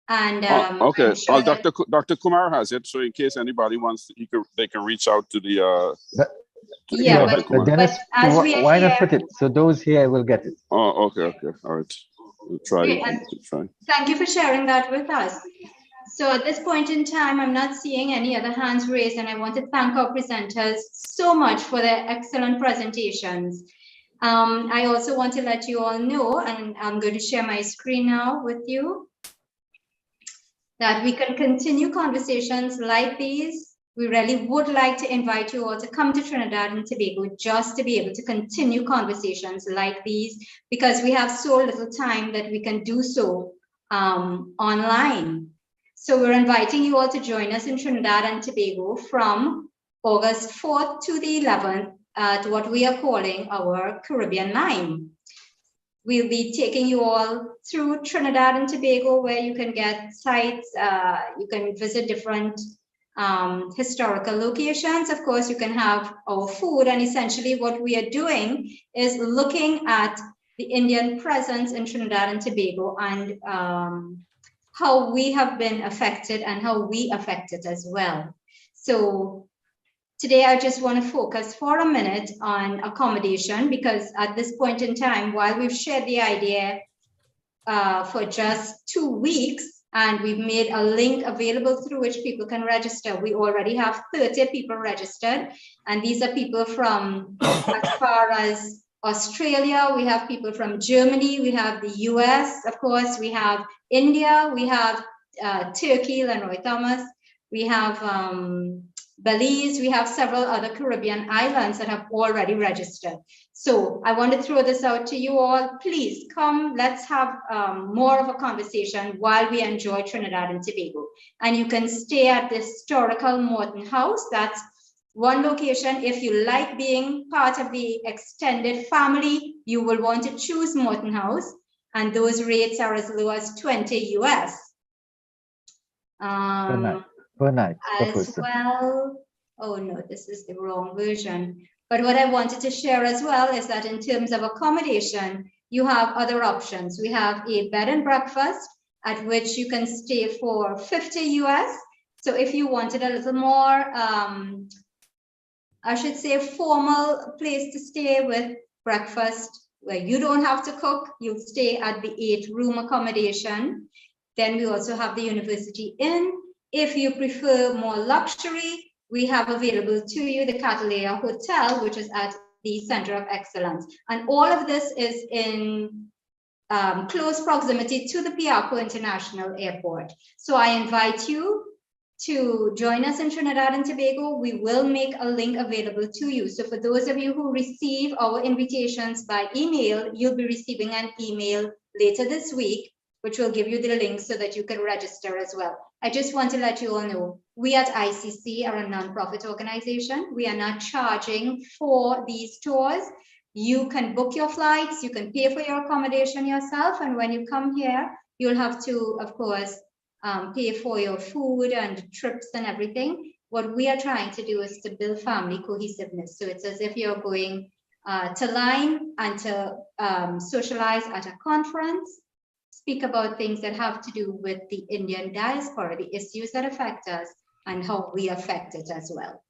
And okay, sure Dr. Kumar has it, so in case anybody wants, they can reach out to the. Yeah, but Dennis, why not put it so those here will get it? Oh, okay, all right. We'll try. Thank you for sharing that with us. So at this point in time, I'm not seeing any other hands raised, and I want to thank our presenters so much for their excellent presentations. I also want to let you all know, and I'm going to share my screen now with you, that we can continue conversations like these. We really would like to invite you all to come to Trinidad and Tobago just to be able to continue conversations like these, because we have so little time that we can do so online. So we're inviting you all to join us in Trinidad and Tobago from August 4th to the 11th at what we are calling our Caribbean 9. We'll be taking you all through Trinidad and Tobago, where you can get sites, you can visit different historical locations. Of course, you can have our food, and essentially what we are doing is looking at the Indian presence in Trinidad and Tobago and how we have been affected and how we affect it as well. So today I just want to focus for a minute on accommodation, because at this point in time, while we've shared the idea for just 2 weeks, and we've made a link available through which people can register. We already have 30 people registered, and these are people from as far as Australia, we have people from Germany, we have the US, of course, we have India, we have Turkey, Lenoy Thomas, we have Belize. We have several other Caribbean islands that have already registered. So I want to throw this out to you all. Please come, let's have more of a conversation while we enjoy Trinidad and Tobago. And you can stay at the historical Morton House. That's one location. If you like being part of the extended family, you will want to choose Morton House. And those rates are as low as 20 US. Per night, per as person. well. Oh no, this is the wrong version. But what I wanted to share as well is that in terms of accommodation, you have other options. We have a bed and breakfast at which you can stay for 50 US. So if you wanted a little more, I should say, formal place to stay with breakfast where you don't have to cook, you'll stay at the 8-room accommodation. Then we also have the University Inn. If you prefer more luxury, we have available to you the Catalea Hotel, which is at the Center of Excellence. And all of this is in close proximity to the Piarco International Airport. So I invite you to join us in Trinidad and Tobago. We will make a link available to you. So for those of you who receive our invitations by email, you'll be receiving an email later this week, which will give you the link so that you can register as well. I just want to let you all know, we at ICC are a nonprofit organization. We are not charging for these tours. You can book your flights, you can pay for your accommodation yourself, and when you come here, you'll have to, of course, pay for your food and trips and everything. What we are trying to do is to build family cohesiveness. So it's as if you're going to line and to socialize at a conference, speak about things that have to do with the Indian diaspora, the issues that affect us, and how we affect it as well.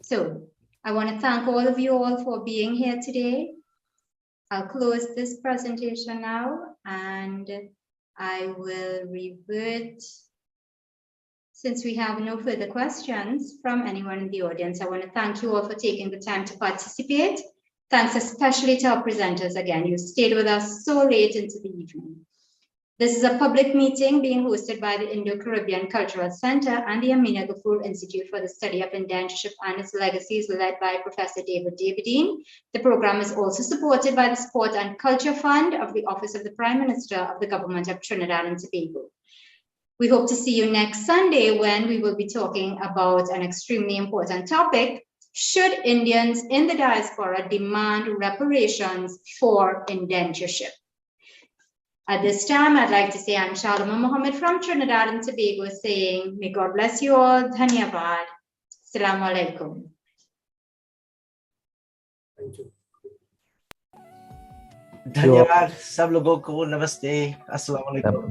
So I want to thank all of you all for being here today. I'll close this presentation now, and I will revert. Since we have no further questions from anyone in the audience, I want to thank you all for taking the time to participate. Thanks especially to our presenters again. You stayed with us so late into the evening. This is a public meeting being hosted by the Indo-Caribbean Cultural Center and the Amina Ghafoor Institute for the Study of Indentureship and its Legacies, led by Professor David Davidine. The program is also supported by the Sport and Culture Fund of the Office of the Prime Minister of the Government of Trinidad and Tobago. We hope to see you next Sunday when we will be talking about an extremely important topic: should Indians in the diaspora demand reparations for indentureship? At this time, I'd like to say I'm Shalima Mohammed from Trinidad and Tobago saying, may God bless you all. Dhanyavad. Assalamu alaikum. Thank you. धन्यवाद सब लोगों को नमस्ते अस्सलाम वालेकुम